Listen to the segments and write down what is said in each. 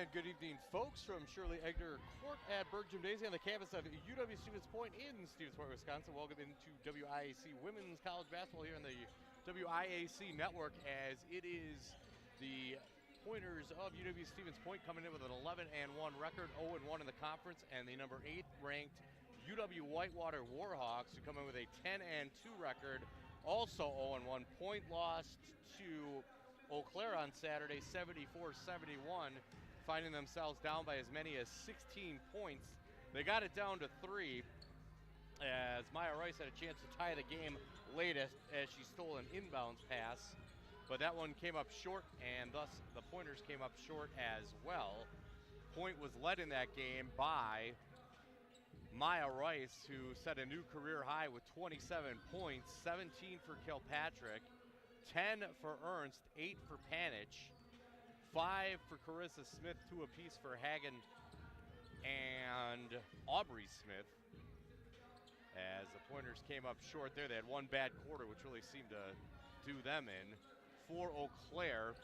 And good evening, folks, from Shirley Egner Court at Berg Gymnasium on the campus of UW-Stevens Point in Stevens Point, Wisconsin. Welcome into WIAC Women's College Basketball here on the WIAC Network, as it is the Pointers of UW-Stevens Point coming in with an 11-1 record, 0-1 in the conference, and the number 8 ranked UW-Whitewater Warhawks, who come in with a 10-2 record, also 0-1. Point lost to Eau Claire on Saturday, 74-71, finding themselves down by as many as 16 points. They got it down to 3 as Maya Rice had a chance to tie the game latest as she stole an inbounds pass, but that one came up short, and thus the Pointers came up short as well. Point was led in that game by Maya Rice, who set a new career high with 27 points, 17 for Kilpatrick, 10 for Ernst, 8 for Panich, 5 for Carissa Smith, 2 apiece for Hagen and Aubrey Smith. As the Pointers came up short there, they had one bad quarter, which really seemed to do them in. For Eau Claire,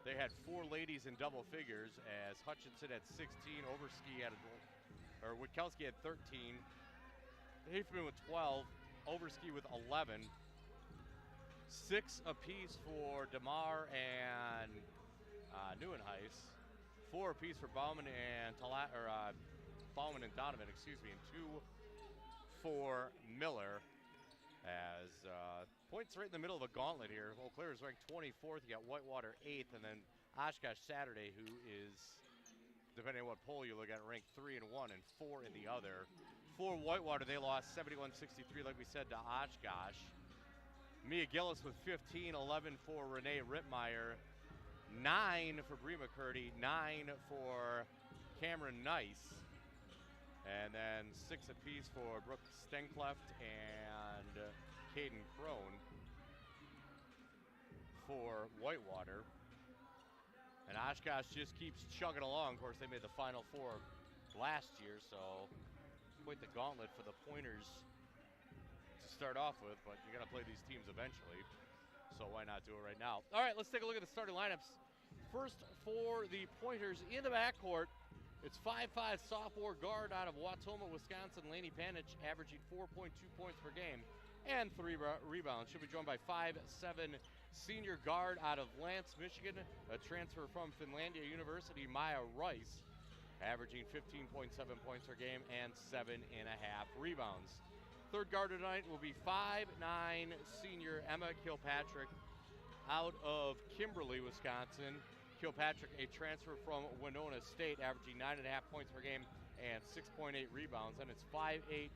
they had 4 ladies in double figures, as Hutchinson had 16, Witkowski had 13, Haferman with 12, Overski with 11. 6 apiece for DeMar and Neuenhuis, 4 apiece for Bauman and Bauman and Donovan, and 2 for Miller. As points right in the middle of a gauntlet here. Eau Claire is ranked 24th. You got Whitewater 8th, and then Oshkosh Saturday, who is, depending on what poll you look at, ranked 3 in one and 4 in the other. For Whitewater, they lost 71-63, like we said, to Oshkosh. Mia Gillis with 15, 11 for Renee Rittmeyer, 9 for Bree McCurdy, 9 for Cameron Nice, and then 6 apiece for Brooke Stenkleft and Caden Crone for Whitewater. And Oshkosh just keeps chugging along. Of course, they made the Final Four last year, so quite the gauntlet for the Pointers to start off with, but you're going to play these teams eventually, so why not do it right now? All right, let's take a look at the starting lineups. First, for the Pointers in the backcourt, it's 5'5" sophomore guard out of Wautoma, Wisconsin, Lainey Panich, averaging 4.2 points per game and 3 rebounds. She'll be joined by 5'7" senior guard out of Lance, Michigan, a transfer from Finlandia University, Maya Rice, averaging 15.7 points per game and 7.5 rebounds. Third guard tonight will be 5'9" senior Emma Kilpatrick out of Kimberly, Wisconsin. Kilpatrick, a transfer from Winona State, averaging 9.5 points per game and 6.8 rebounds. And it's 5'8"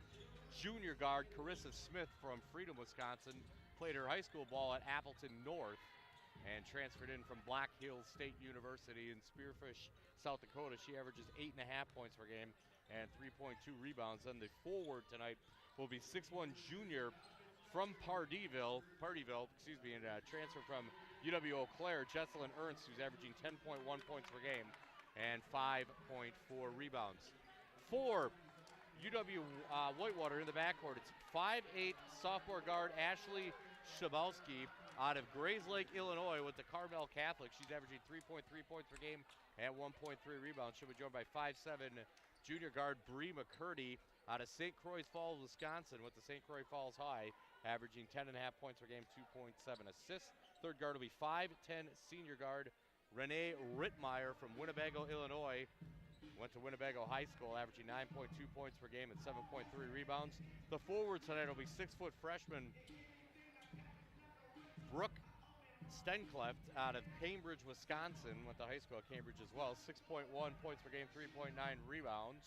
junior guard Carissa Smith from Freedom, Wisconsin. Played her high school ball at Appleton North and transferred in from Black Hills State University in Spearfish, South Dakota. She averages 8.5 points per game and 3.2 rebounds. And the forward tonight will be 6'1" junior from Pardeeville, and transfer from UW-Eau Claire, Jesselyn Ernst, who's averaging 10.1 points per game and 5.4 rebounds. For UW-Whitewater in the backcourt, it's 5'8" sophomore guard Ashley Shabalski out of Grayslake, Illinois, with the Carmel Catholic. She's averaging 3.3 points per game and 1.3 rebounds. She'll be joined by 5'7" junior guard Bree McCurdy out of St. Croix Falls, Wisconsin, with the St. Croix Falls High, averaging 10.5 points per game, 2.7 assists. Third guard will be 5'10" senior guard Renee Rittmeyer from Winnebago, Illinois. Went to Winnebago High School, averaging 9.2 points per game and 7.3 rebounds. The forward tonight will be 6-foot freshman Brooke Stenkleft out of Cambridge, Wisconsin. Went to high school at Cambridge as well. 6.1 points per game, 3.9 rebounds.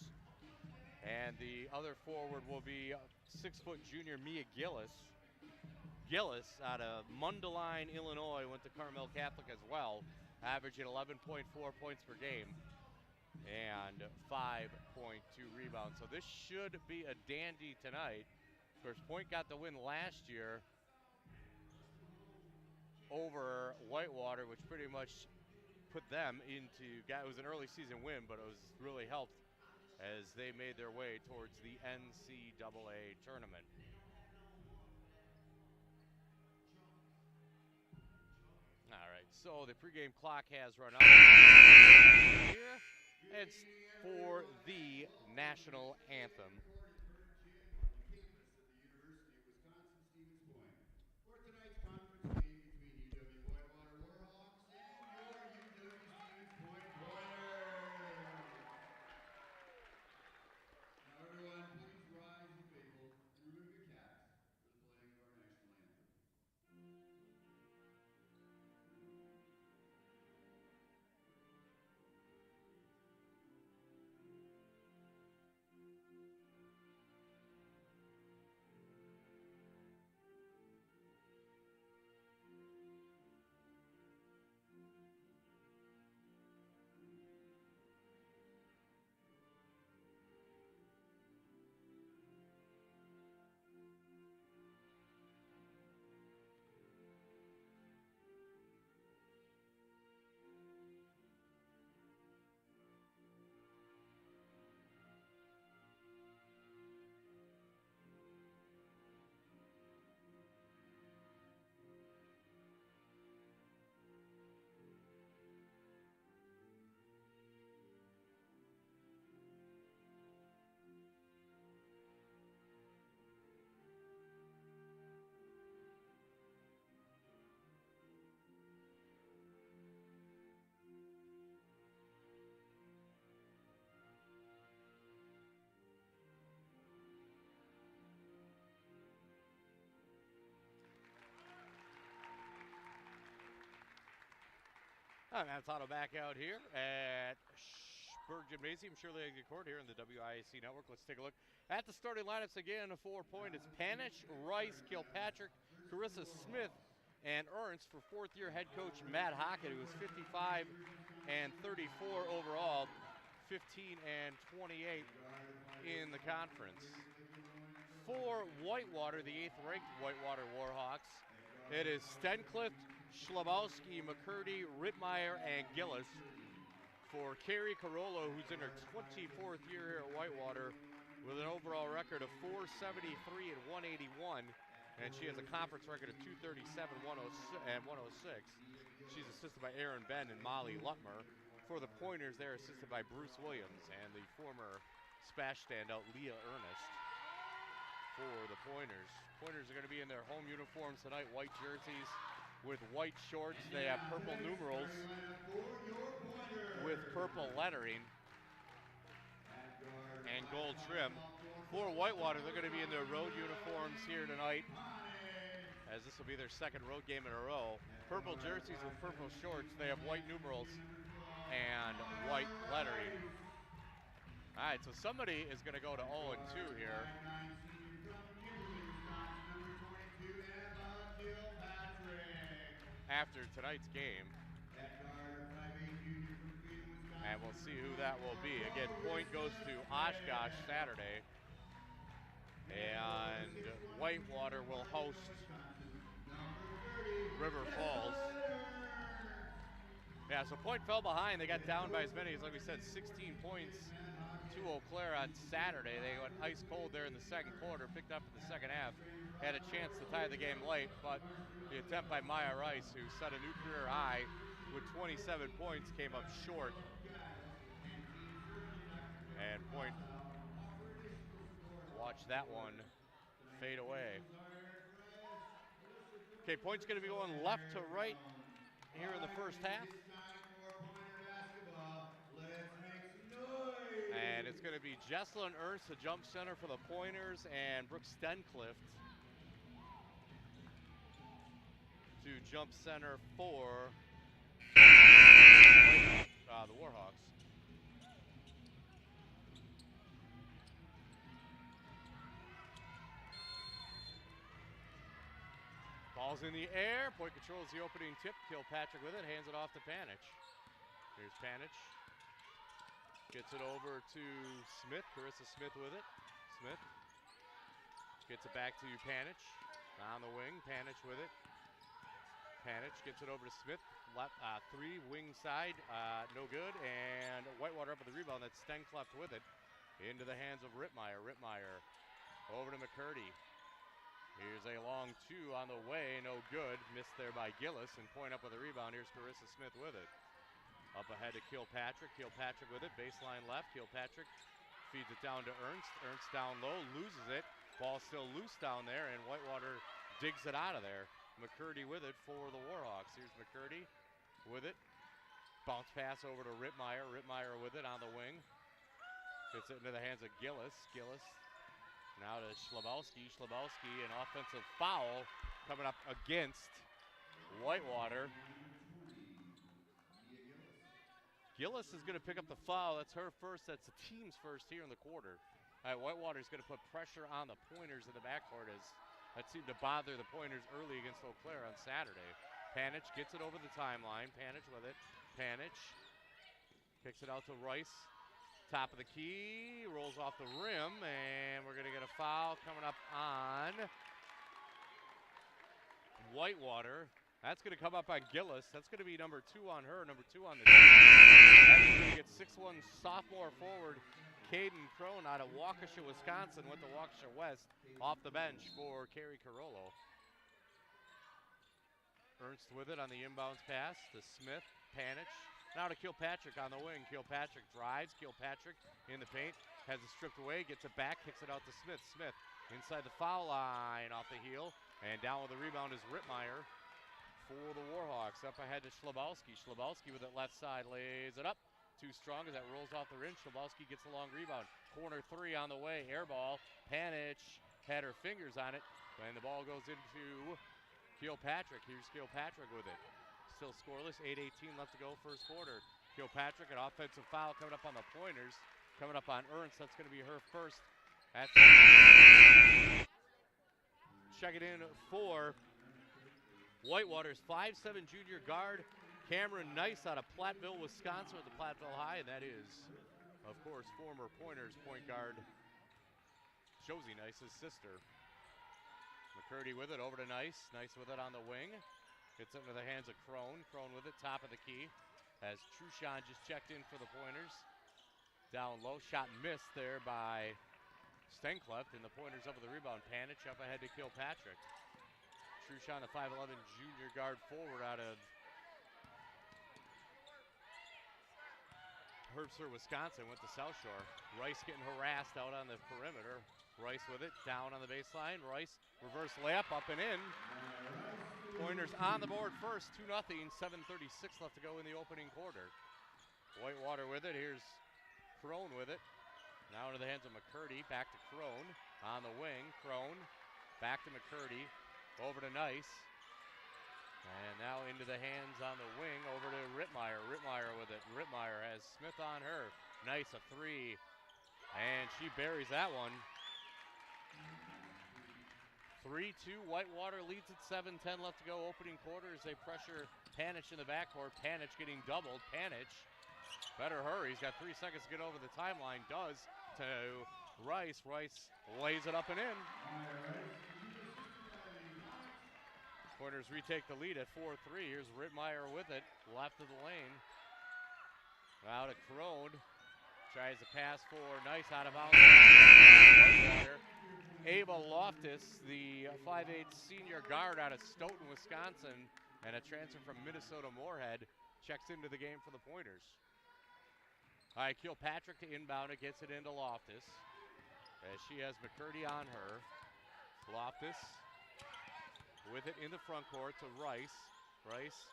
And the other forward will be 6-foot junior Mia Gillis. Gillis out of Mundelein, Illinois, went to Carmel Catholic as well, averaging 11.4 points per game and 5.2 rebounds. So this should be a dandy tonight. Of course, Point got the win last year over Whitewater, which pretty much put them into, it was an early season win, but it was really helped as they made their way towards the NCAA tournament. All right, So the pregame clock has run out here. It's for the national anthem. For tonight's conference game between UW-Whitewater Warhawks and your UW-Stevens Point Pointers. Now everyone, please rise and faithful and remove your caps for the playing of our national anthem. I'm Matt Sato back out here at Berg Gymnasium, Shirley Exit Court here in the WIAC network. Let's take a look at the starting lineups again. 4 point. It's Panich, Rice, Kilpatrick, Carissa Smith, and Ernst for fourth-year head coach Matt Hockett, who was 55 and 34 overall, 15 and 28 in the conference. For Whitewater, the 8th-ranked Whitewater Warhawks, it is Stencliffe, Schlabowski, McCurdy, Rittmeyer, and Gillis. For Carrie Carollo, who's in her 24th year here at Whitewater with an overall record of 473 and 181, and she has a conference record of 237 and 106. She's assisted by Aaron Ben and Molly Lutmer. For the Pointers, they're assisted by Bruce Williams and the former Spash standout Leah Ernest. For the Pointers, Pointers are going to be in their home uniforms tonight, white jerseys with white shorts. They have purple numerals with purple lettering and gold trim. For Whitewater, they're going to be in their road uniforms here tonight, as this will be their second road game in a row. Purple jerseys with purple shorts. They have white numerals and white lettering. All right, so somebody is going to go to 0-2 here. After tonight's game, and we'll see who that will be. Again, point goes to Oshkosh Saturday, and Whitewater will host River Falls. Yeah, so point fell behind. They got down by as many as, like we said, 16 points to Eau Claire on Saturday. They went ice cold there in the second quarter, picked up in the second half, had a chance to tie the game late, but the attempt by Maya Rice, who set a new career high with 27 points, came up short. And point, watch that one fade away. Okay, point's going to be going left to right here in the first half. And it's going to be Jesselyn Ernst, the jump center for the Pointers, and Brooke Stencliffe to jump center for the Warhawks. Ball's in the air. Point controls the opening tip. Kilpatrick with it. Hands it off to Panich. Here's Panich. Gets it over to Smith. Carissa Smith with it. Smith gets it back to Panich. On the wing. Panich with it. Panich gets it over to Smith. Left, three, wing side. No good. And Whitewater up with the rebound. That's Stencliffe with it. Into the hands of Rittmeyer. Rittmeyer over to McCurdy. Here's a long two on the way, no good. Missed there by Gillis, and point up with a rebound. Here's Carissa Smith with it. Up ahead to Kilpatrick. Kilpatrick with it, baseline left. Kilpatrick feeds it down to Ernst. Ernst down low, loses it. Ball still loose down there, and Whitewater digs it out of there. McCurdy with it for the Warhawks. Here's McCurdy with it. Bounce pass over to Rittmeyer. Rittmeyer with it on the wing. Gets it into the hands of Gillis. Gillis now to Schlabowski. Schlabowski, an offensive foul coming up against Whitewater. Gillis is going to pick up the foul. That's her first. That's the team's first here in the quarter. All right, Whitewater's going to put pressure on the Pointers in the backcourt as that seemed to bother the Pointers early against Eau Claire on Saturday. Panich gets it over the timeline. Panich with it. Panich kicks it out to Rice. Top of the key, rolls off the rim, and we're going to get a foul coming up on Whitewater. That's going to come up on Gillis. That's going to be number 2 on her, number 2 on the team. That's going to get 6'1" sophomore forward Caden Crone out of Waukesha, Wisconsin, went to Waukesha West off the bench for Carrie Carollo. Ernst with it on the inbounds pass to Smith. Panich. Now to Kilpatrick on the wing. Kilpatrick drives. Kilpatrick in the paint. Has it stripped away. Gets it back. Kicks it out to Smith. Smith inside the foul line off the heel. And down with the rebound is Rittmeyer for the Warhawks. Up ahead to Schlabowski. Schlabowski with it left side. Lays it up. Too strong as that rolls off the rim. Schlabowski gets a long rebound. Corner 3 on the way. Air ball. Panich had her fingers on it. And the ball goes into Kilpatrick. Here's Kilpatrick with it. Still scoreless, 8:18 left to go first quarter. Kilpatrick, an offensive foul coming up on the Pointers. Coming up on Ernst, that's going to be her first. Check it in for Whitewater's 5'7" junior guard, Cameron Nice out of Platteville, Wisconsin with the Platteville High, and that is, of course, former Pointers point guard Josie Nice's sister. McCurdy with it, over to Nice. Nice with it on the wing. Gets it into the hands of Crone. Crone with it, top of the key. As Truchon just checked in for the Pointers. Down low, shot missed there by Stenkleff, and the Pointers up with the rebound. Panich up ahead to Kilpatrick. Truchon, a 5'11" junior guard forward out of Herbster, Wisconsin, went to South Shore. Rice getting harassed out on the perimeter. Rice with it, down on the baseline. Rice, reverse layup, up and in. Pointers on the board first, 2-0, 7:36 left to go in the opening quarter. Whitewater with it, here's Crone with it. Now into the hands of McCurdy, back to Crone, on the wing, Crone, back to McCurdy, over to Nice. And now into the hands on the wing, over to Rittmeyer. Rittmeyer with it, Rittmeyer has Smith on her. Nice, a 3, and she buries that one. 3-2, Whitewater leads at 7:10 left to go, opening quarter as they pressure Panich in the backcourt. Panich getting doubled. Panich, better hurry. He's got 3 seconds to get over the timeline. Does to Rice. Rice lays it up and in. Pointers retake the lead at 4-3. Here's Rittmeyer with it, left of the lane. Now to Crone. Tries to pass for Nice out of bounds. Whitewater. Ava Loftus, the 5'8" senior guard out of Stoughton, Wisconsin, and a transfer from Minnesota Moorhead, checks into the game for the Pointers. All right, Kilpatrick to inbound it, gets it into Loftus, as she has McCurdy on her. Loftus with it in the front court to Rice. Rice,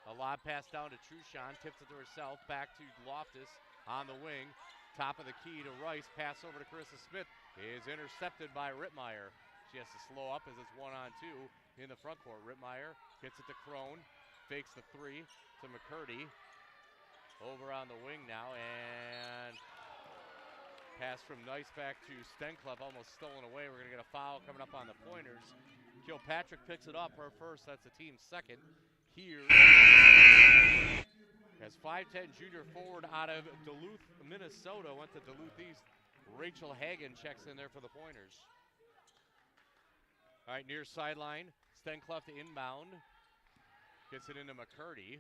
a lob pass down to Truchon, tips it to herself, back to Loftus on the wing. Top of the key to Rice, pass over to Carissa Smith, is intercepted by Rittmeyer. She has to slow up as it's 1-on-2 in the front court. Rittmeyer gets it to Crone, fakes the 3 to McCurdy. Over on the wing now, and pass from Nice back to Stenkleff, almost stolen away. We're going to get a foul coming up on the Pointers. Kilpatrick picks it up, her first, that's the team's second. Here as 5'10" junior forward out of Duluth, Minnesota, went to Duluth East. Rachel Hagan checks in there for the Pointers. All right, near sideline, Stenkleff to inbound. Gets it into McCurdy.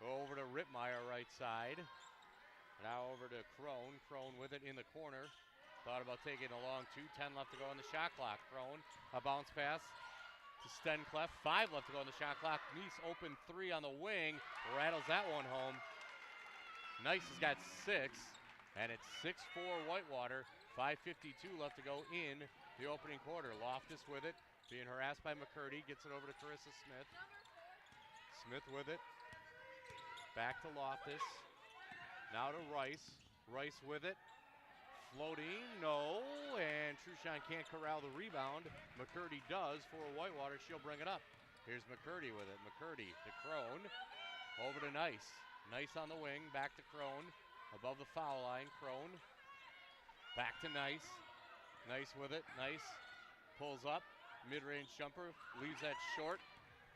Over to Rittmeyer, right side. Now over to Crone. Crone with it in the corner. Thought about taking a long 2, 10 left to go on the shot clock. Crone, a bounce pass to Stenclef. 5 left to go on the shot clock. Nice open 3 on the wing. Rattles that one home. Nice has got 6, and it's 6-4 Whitewater. 5:52 left to go in the opening quarter. Loftus with it, being harassed by McCurdy. Gets it over to Carissa Smith. Smith with it. Back to Loftus. Now to Rice. Rice with it. Floating, no, and Truchon can't corral the rebound. McCurdy does for Whitewater. She'll bring it up. Here's McCurdy with it. McCurdy to Crone. Over to Nice. Nice on the wing. Back to Crone. Above the foul line. Crone. Back to Nice. Nice with it. Nice. Pulls up. Mid-range jumper. Leaves that short.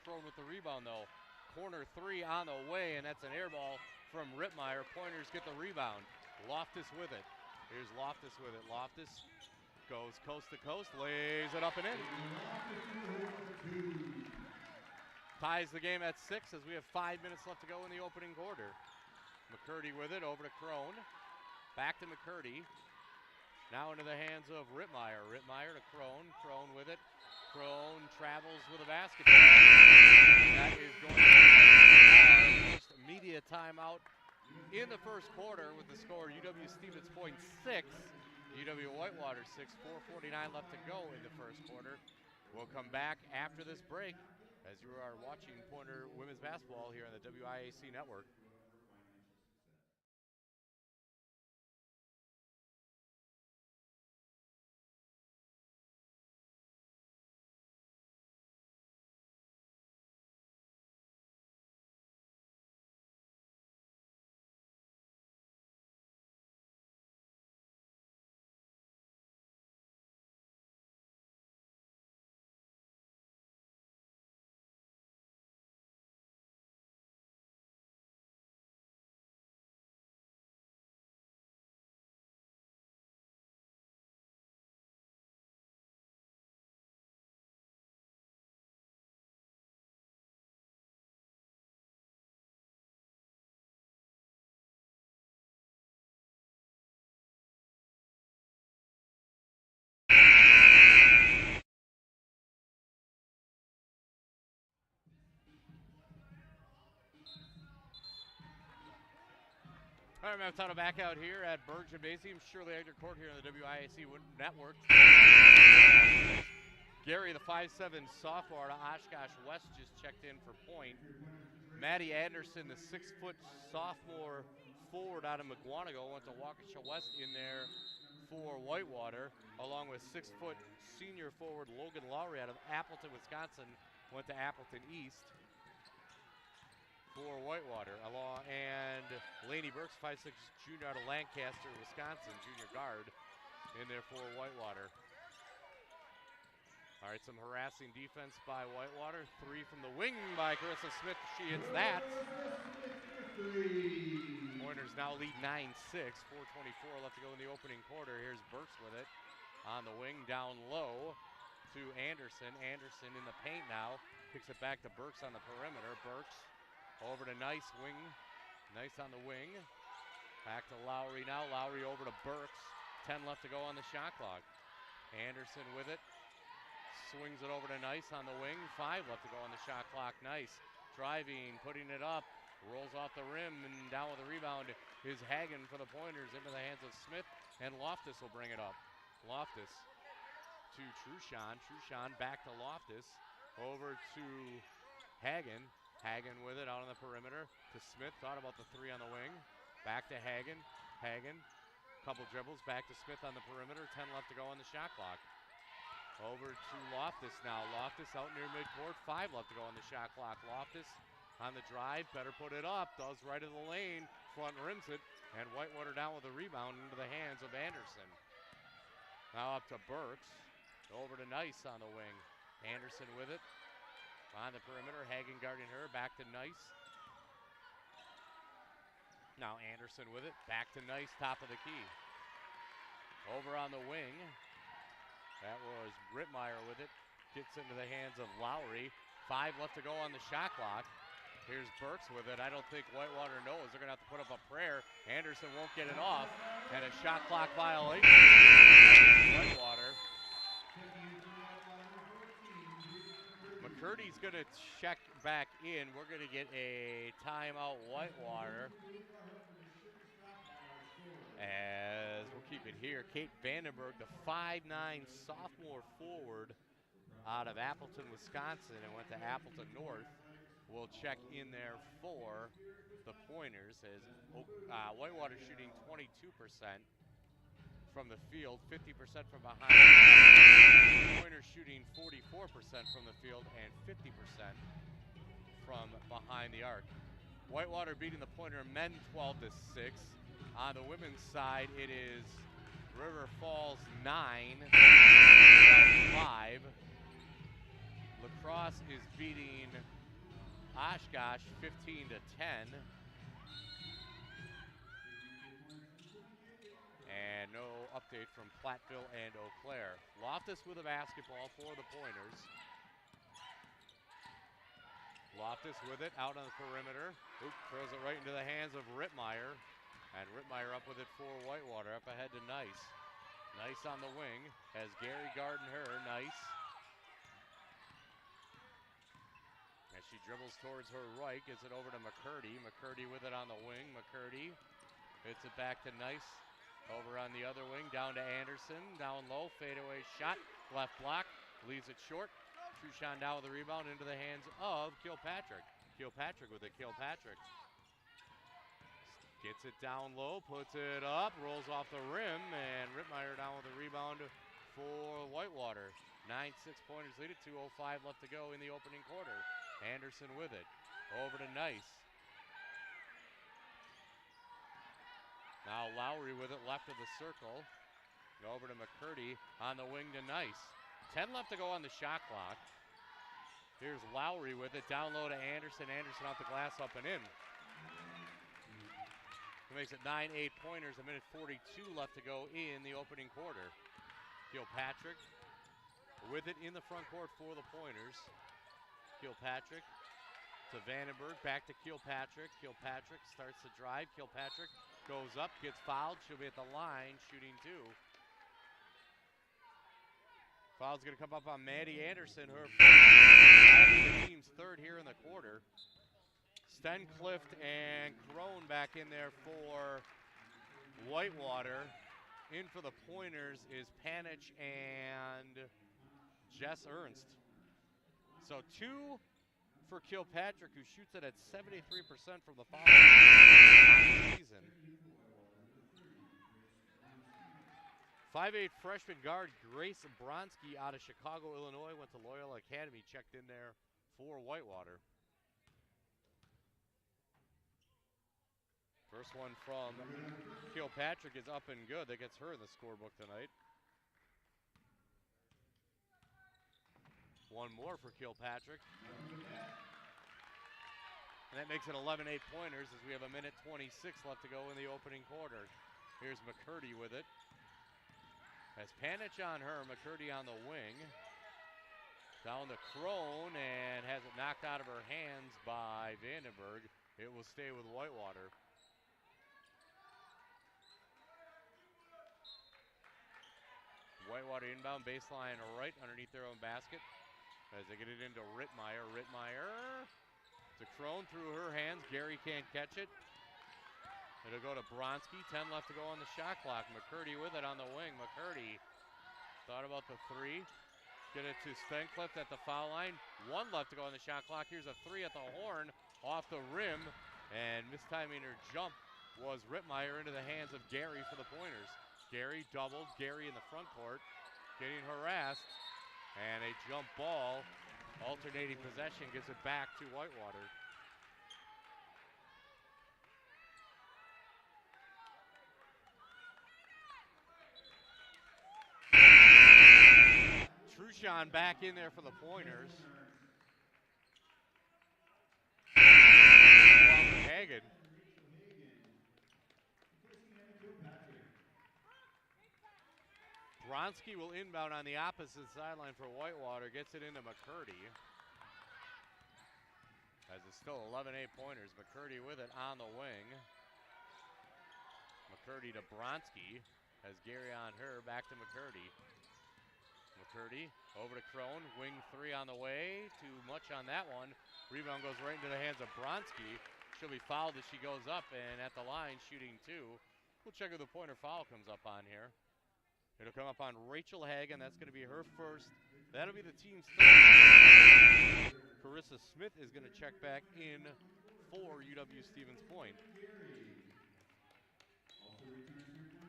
Crone with the rebound, though. Corner 3 on the way, and that's an air ball from Rittmeyer. Pointers get the rebound. Loftus with it. Here's Loftus with it. Loftus goes coast to coast, lays it up and in. Ties the game at 6 as we have 5 minutes left to go in the opening quarter. McCurdy with it, over to Crone. Back to McCurdy. Now into the hands of Rittmeyer. Rittmeyer to Crone. Crone with it. Crone travels with a basketball. That is going to be our first media timeout in the first quarter with the score UW-Stevens point 6, UW-Whitewater 6, 4:49 left to go in the first quarter. We'll come back after this break as you are watching Pointer Women's Basketball here on the WIAC Network. All right, Matt Tuttle back out here at Berg Gymnasium. Shirley Egner Court here on the WIAC Network. Gary, the 5'7" sophomore out of Oshkosh West, just checked in for point. Maddie Anderson, the 6-foot sophomore forward out of McGuanago, went to Waukesha West in there for Whitewater, along with 6-foot senior forward Logan Lowry out of Appleton, Wisconsin, went to Appleton East for Whitewater, and Laney Burks, 5'6" junior out of Lancaster, Wisconsin, junior guard, in there for Whitewater. All right, some harassing defense by Whitewater. 3 from the wing by Carissa Smith. She hits that. Pointers now lead 9-6, 4:24 left to go in the opening quarter. Here's Burks with it on the wing, down low to Anderson. Anderson in the paint now, kicks it back to Burks on the perimeter. Burks over to Nice, wing. Nice on the wing. Back to Lowry now. Lowry over to Burks. 10 left to go on the shot clock. Anderson with it. Swings it over to Nice on the wing. 5 left to go on the shot clock. Nice driving, putting it up. Rolls off the rim, and down with the rebound is Hagen for the Pointers into the hands of Smith, and Loftus will bring it up. Loftus to Truchon. Truchon back to Loftus. Over to Hagen. Hagen with it out on the perimeter to Smith. Thought about the 3 on the wing. Back to Hagen. Hagen, couple dribbles. Back to Smith on the perimeter. 10 left to go on the shot clock. Over to Loftus now. Loftus out near midcourt. 5 left to go on the shot clock. Loftus on the drive. Better put it up. Does right of the lane. Front rims it. And Whitewater down with a rebound into the hands of Anderson. Now up to Burks. Over to Nice on the wing. Anderson with it. On the perimeter, Hagen guarding her, back to Nice. Now Anderson with it, back to Nice, top of the key. Over on the wing, that was Rittmeyer with it. Gets into the hands of Lowry. 5 left to go on the shot clock. Here's Burks with it. I don't think Whitewater knows. They're going to have to put up a prayer. Anderson won't get it off. And a shot clock violation. Whitewater. McCurdy's going to check back in. We're going to get a timeout, Whitewater. As we'll keep it here, Kate Vandenberg, the 5'9" sophomore forward out of Appleton, Wisconsin, and went to Appleton North, will check in there for the Pointers, as Whitewater shooting 22% from the field, 50% from behind. Pointers shooting 44% from the field and 50% from behind the arc. Whitewater beating the Pointer men 12-6. On the women's side, it is River Falls 9, 5. La Crosse is beating Oshkosh 15-10. And no update from Platteville and Eau Claire. Loftus with a basketball for the Pointers. Loftus with it out on the perimeter. Throws it right into the hands of Rittmeyer. And Rittmeyer up with it for Whitewater, up ahead to Nice. Nice on the wing, has Gary guarding her, Nice. As she dribbles towards her right, gets it over to McCurdy. McCurdy with it on the wing, McCurdy hits it back to Nice. Over on the other wing, down to Anderson, down low, fadeaway shot, left block, leaves it short. Truchon down with the rebound into the hands of Kilpatrick. Kilpatrick with it, Kilpatrick. Gets it down low, puts it up, rolls off the rim, and Rittmeyer down with the rebound for Whitewater. 9-6 Pointers lead it, 2:05 left to go in the opening quarter. Anderson with it, over to Nice. Now Lowry with it, left of the circle. Over to McCurdy on the wing to Nice. 10 left to go on the shot clock. Here's Lowry with it, down low to Anderson. Anderson off the glass, up and in. It makes it 9-8 Pointers, 1:42 left to go in the opening quarter. Kilpatrick with it in the front court for the Pointers. Kilpatrick to Vandenberg, back to Kilpatrick. Kilpatrick starts the drive. Kilpatrick goes up, gets fouled. She'll be at the line, shooting two. Foul's going to come up on Maddie Anderson, her first. That'll be the team's third here in the quarter. Stenclift and Crone back in there for Whitewater. In for the Pointers is Panich and Jess Ernst. So 2 for Kilpatrick, who shoots it at 73% from the foul season. 5'8" freshman guard Grace Bronski out of Chicago, Illinois, went to Loyola Academy, checked in there for Whitewater. First one from Kilpatrick is up and good. That gets her in the scorebook tonight. One more for Kilpatrick. And that makes it 11-8 Pointers as we have 1:26 left to go in the opening quarter. Here's McCurdy with it. Has Panich on her, McCurdy on the wing. Down to Crone and has it knocked out of her hands by Vandenberg. It will stay with Whitewater. Whitewater inbound, baseline right underneath their own basket. As they get it into Rittmeyer. Rittmeyer to Crone through her hands. Gary can't catch it. It'll go to Bronski. 10 left to go on the shot clock. McCurdy with it on the wing. McCurdy thought about the three. Get it to Stenclift at the foul line. 1 left to go on the shot clock. Here's a 3 at the horn. Off the rim. And mistiming her jump was Rittmeyer into the hands of Gary for the Pointers. Gary doubled. Gary in the front court. Getting harassed. And a jump ball. Alternating possession gives it back to Whitewater. Truchon back in there for the Pointers. Hagen. Bronski will inbound on the opposite sideline for Whitewater. Gets it into McCurdy. As the still 11 8-pointers. McCurdy with it on the wing. McCurdy to Bronski. Has Gary on her. Back to McCurdy. McCurdy over to Crone. Wing 3 on the way. Too much on that one. Rebound goes right into the hands of Bronski. She'll be fouled as she goes up and at the line shooting 2. We'll check if the pointer foul comes up on here. It'll come up on Rachel Hagan. That's going to be her first. That'll be the team's third. Carissa Smith is going to check back in for UW Stevens Point.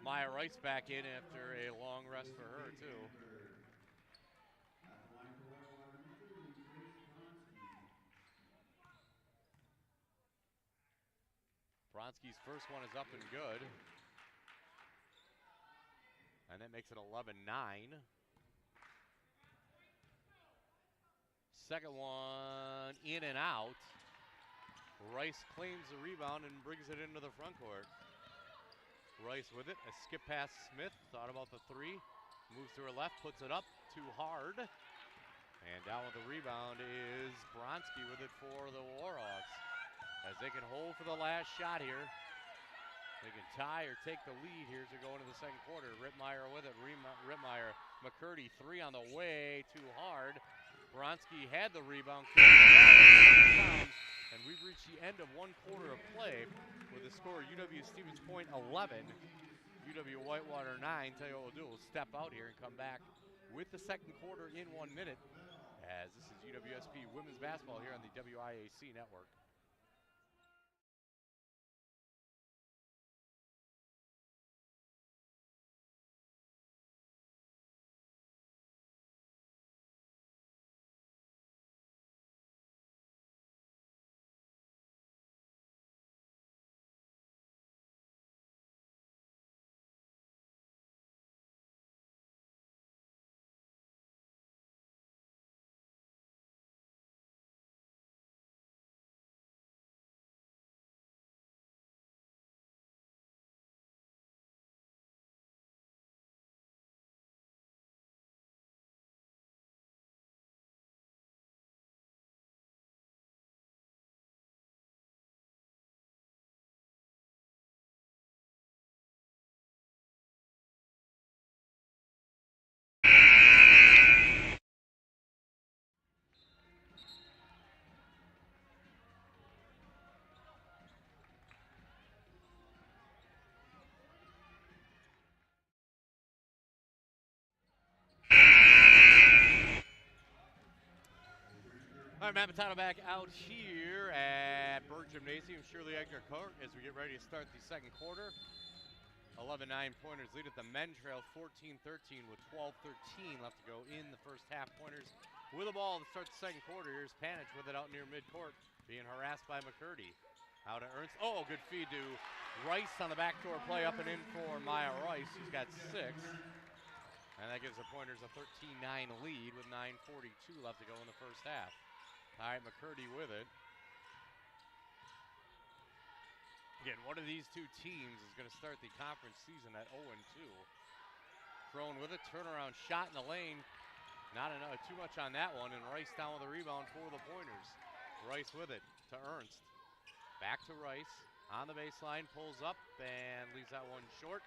Maya Rice back in after a long rest for her, too. Bronski's first one is up and good. And that makes it 11-9. Second one in and out. Rice claims the rebound and brings it into the front court. Rice with it, a skip past Smith, thought about the 3. Moves to her left, puts it up, too hard. And down with the rebound is Bronski with it for the Warhawks. As they can hold for the last shot here. They can tie or take the lead here as we go into the second quarter. Rittmeyer with it. Rittmeyer, McCurdy 3 on the way. Too hard. Bronski had the rebound. And we've reached the end of one quarter of play with the score UW Stevens Point 11, UW-Whitewater 9. Tell you what we'll do. We'll step out here and come back with the second quarter in 1 minute. As this is UWSP women's basketball here on the WIAC network. All right, Matt Matano back out here at Berg Gymnasium, Shirley Egner Court, as we get ready to start the second quarter. 11 9-pointers lead at the men trail 14-13 with 12-13 left to go in the first half. Pointers with the ball to start the second quarter. Here's Panich with it out near midcourt, being harassed by McCurdy. Out to Ernst. Oh, good feed to Rice on the backdoor play, up and in for Maya Rice. She's got 6. And that gives the Pointers a 13-9 lead with 9:42 left to go in the first half. All right, McCurdy with it. Again, one of these two teams is going to start the conference season at 0-2. Crone with it, turnaround shot in the lane. Not enough, too much on that one, and Rice down with the rebound for the Pointers. Rice with it to Ernst. Back to Rice, on the baseline, pulls up and leaves that one short.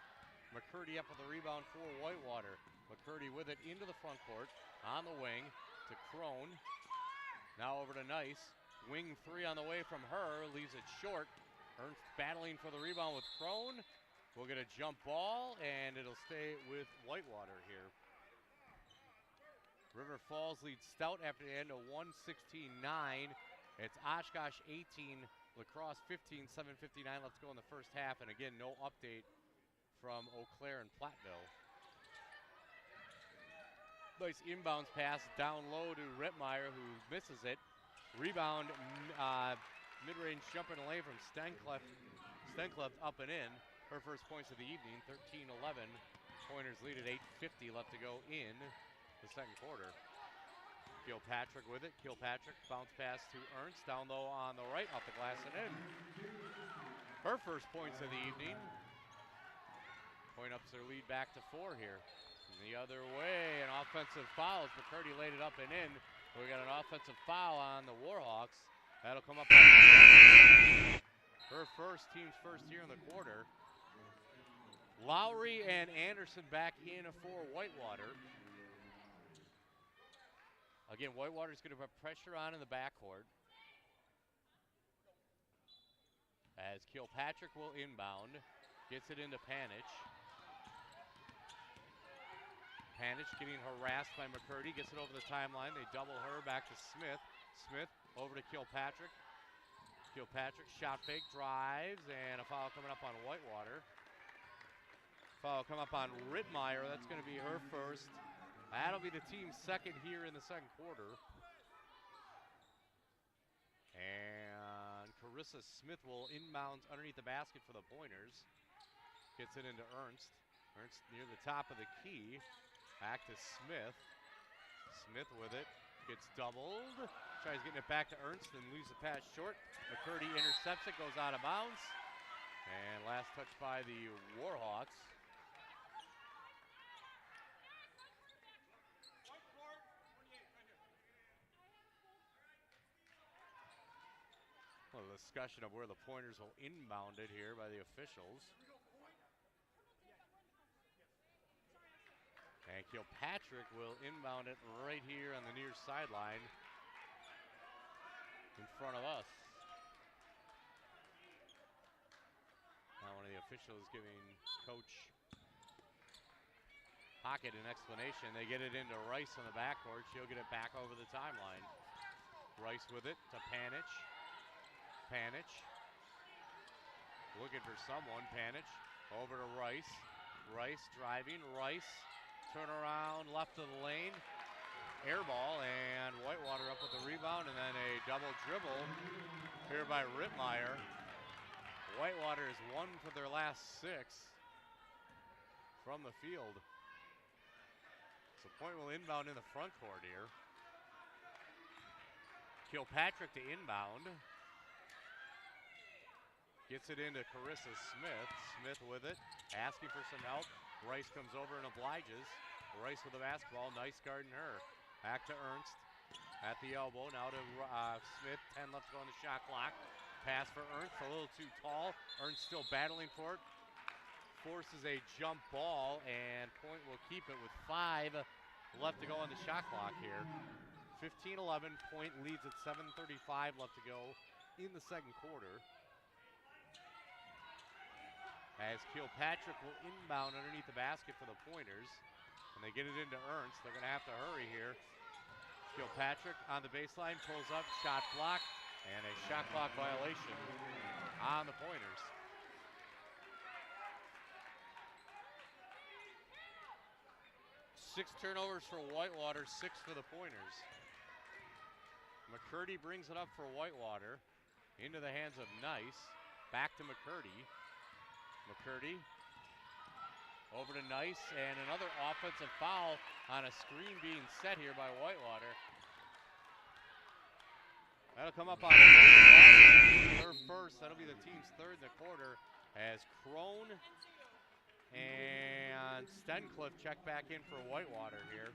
McCurdy up with the rebound for Whitewater. McCurdy with it into the front court, on the wing to Crone. Now over to Nice. Wing 3 on the way from her, leaves it short. Ernst battling for the rebound with Crone. We'll get a jump ball, and it'll stay with Whitewater here. River Falls leads Stout after the end of 1:16-9. It's Oshkosh 18, La Crosse 15, 7:59 left to go in the first half. And again, no update from Eau Claire and Platteville. Nice inbounds pass down low to Rittmeyer, who misses it. Rebound, mid-range jumper in the lane from Stencleft up and in. Her first points of the evening, 13-11. Pointers lead at 8:50 left to go in the second quarter. Kilpatrick with it. Kilpatrick bounce pass to Ernst, down low on the right, off the glass and in. Her first points of the evening. Point ups their lead back to 4 here. The other way, an offensive foul as McCurdy laid it up and in. We got an offensive foul on the Warhawks. That'll come up on her first, team's first here in the quarter. Lowry and Anderson back in for Whitewater. Again, Whitewater's going to put pressure on in the backcourt. As Kilpatrick will inbound. Gets it into Panich. Panich getting harassed by McCurdy. Gets it over the timeline. They double her. Back to Smith. Smith over to Kilpatrick. Kilpatrick shot fake, drives, and a foul coming up on Whitewater. Foul come up on Rittmeyer. That's going to be her first. That'll be the team's second here in the second quarter. And Carissa Smith will inbound underneath the basket for the Pointers. Gets it into Ernst. Ernst near the top of the key. Back to Smith. Smith with it. Gets doubled. Tries getting it back to Ernst and leaves the pass short. McCurdy intercepts it, goes out of bounds. And last touch by the Warhawks. A discussion of where the Pointers will inbound it here by the officials. And Kilpatrick will inbound it right here on the near sideline in front of us. Now one of the officials giving Coach Pocket an explanation. They get it into Rice on the backcourt. She'll get it back over the timeline. Rice with it to Panich. Panich looking for someone. Panich over to Rice. Rice driving. Rice turn around left of the lane. Air ball, and Whitewater up with the rebound, and then a double dribble here by Rittmeyer. Whitewater is 1 for their last 6 from the field. So Point will inbound in the front court here. Kilpatrick to inbound. Gets it into Carissa Smith. Smith with it, asking for some help. Rice comes over and obliges. Rice with the basketball, nice guarding her. Back to Ernst at the elbow. Now to Smith, 10 left to go on the shot clock. Pass for Ernst, a little too tall. Ernst still battling for it. Forces a jump ball, and Point will keep it with 5 left to go on the shot clock here. 15-11, Point leads at 7:35 left to go in the second quarter. As Kilpatrick will inbound underneath the basket for the Pointers. And they get it into Ernst. They're going to have to hurry here. Kilpatrick on the baseline, pulls up, shot blocked, and a shot clock violation on the Pointers. Six turnovers for Whitewater, 6 for the Pointers. McCurdy brings it up for Whitewater. Into the hands of Nice. Back to McCurdy. McCurdy over to Nice, and another offensive foul on a screen being set here by Whitewater. That'll come up on her first. That'll be the team's third in the quarter as Crone and Stencliffe check back in for Whitewater here.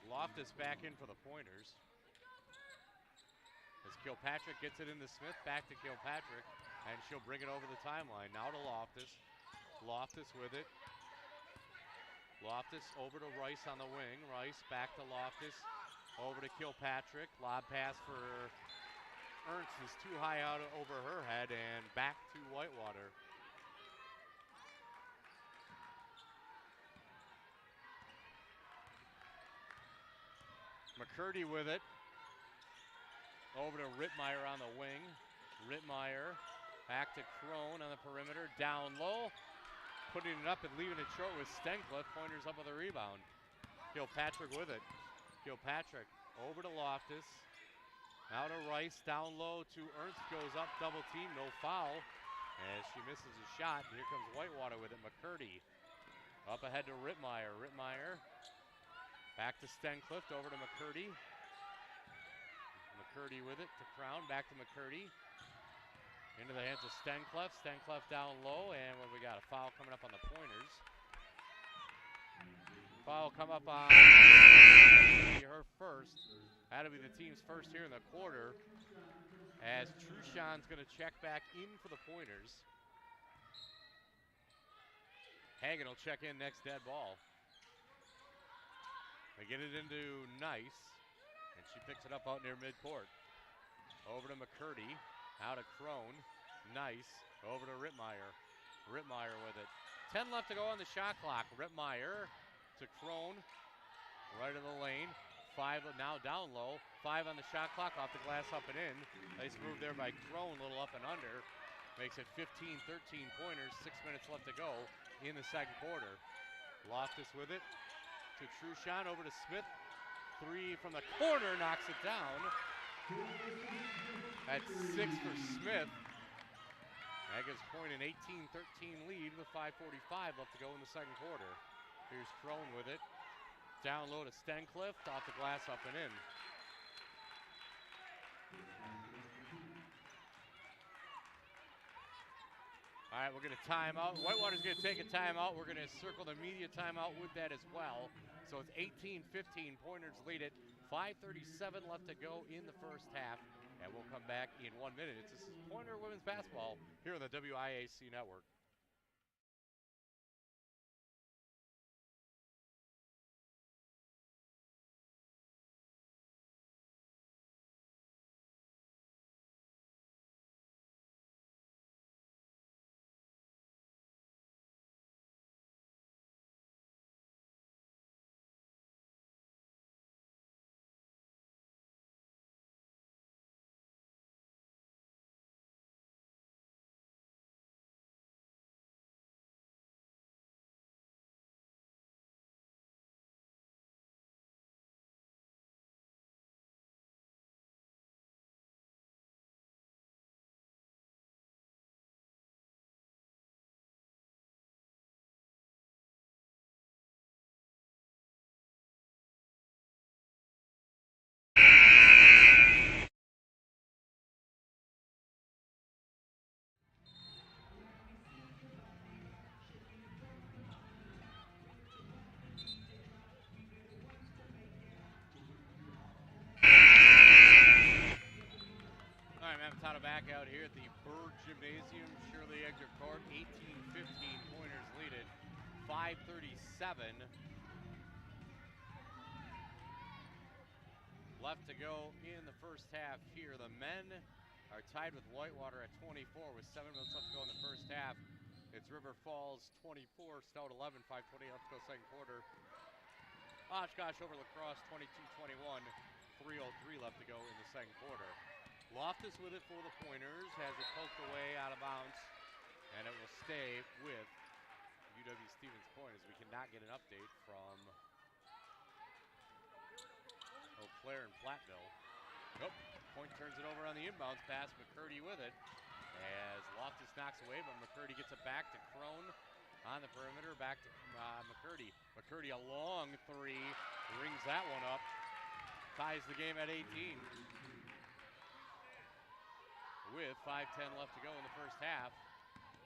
Loftus back in for the Pointers. As Kilpatrick gets it into Smith, back to Kilpatrick, and she'll bring it over the timeline. Now to Loftus. Loftus with it. Loftus over to Rice on the wing. Rice back to Loftus. Over to Kilpatrick. Lob pass for Ernst is too high out over her head, and back to Whitewater. McCurdy with it. Over to Rittmeyer on the wing. Rittmeyer back to Crone on the perimeter. Down low. Putting it up and leaving it short with Stencliffe. Pointers up with a rebound. Kilpatrick with it. Kilpatrick over to Loftus. Now to Rice. Down low to Ernst. Goes up. Double team. No foul. As she misses a shot. Here comes Whitewater with it. McCurdy. Up ahead to Rittmeyer. Rittmeyer. Back to Stencliffe. Over to McCurdy. McCurdy with it to Crown, back to McCurdy. Into the hands of Stencliffe. Stencliffe down low, and what we got? A foul coming up on the Pointers. Foul come up on her first. That'll be the team's first here in the quarter. As Truchon's going to check back in for the Pointers. Hagen will check in next dead ball. They get it into Nice, and she picks it up out near midcourt. Over to McCurdy, out of Crone. Nice, over to Rittmeyer. Rittmeyer with it. 10 left to go on the shot clock. Rittmeyer to Crone, right of the lane. 5 now down low. 5 on the shot clock, off the glass, up and in. Nice move there by Crone, a little up and under. Makes it 15-13 Pointers, 6 minutes left to go in the second quarter. Loftus with it to Truchon, over to Smith. 3 from the corner, knocks it down. At 6 for Smith. That gives Point an 18-13 lead with 5:45 left to go in the second quarter. Here's Crone with it. Down low to Stencliffe, off the glass, up and in. All right, we're going to time out. Whitewater's going to take a timeout. We're going to circle the media timeout with that as well. So it's 18-15. Pointers lead it. 5:37 left to go in the first half. And we'll come back in 1 minute. This is Pointer Women's Basketball here on the WIAC Network. Matapata back out here at the Bird Gymnasium, Shirley Edgar Court. 18-15, Pointers lead it. 5:37 left to go in the first half here. The men are tied with Whitewater at 24 with 7 minutes left to go in the first half. It's River Falls 24, Stout 11, 5:20 left to go second quarter. Oshkosh over Lacrosse 22-21, 3:03 left to go in the second quarter. Loftus with it for the Pointers, has it poked away out of bounds, and it will stay with UW-Stevens Point as we cannot get an update from Eau Claire and Platteville. Nope, Point turns it over on the inbounds pass, McCurdy with it, as Loftus knocks away, but McCurdy gets it back to Crone on the perimeter, back to McCurdy. McCurdy a long 3, rings that one up, ties the game at 18. With 5:10 left to go in the first half,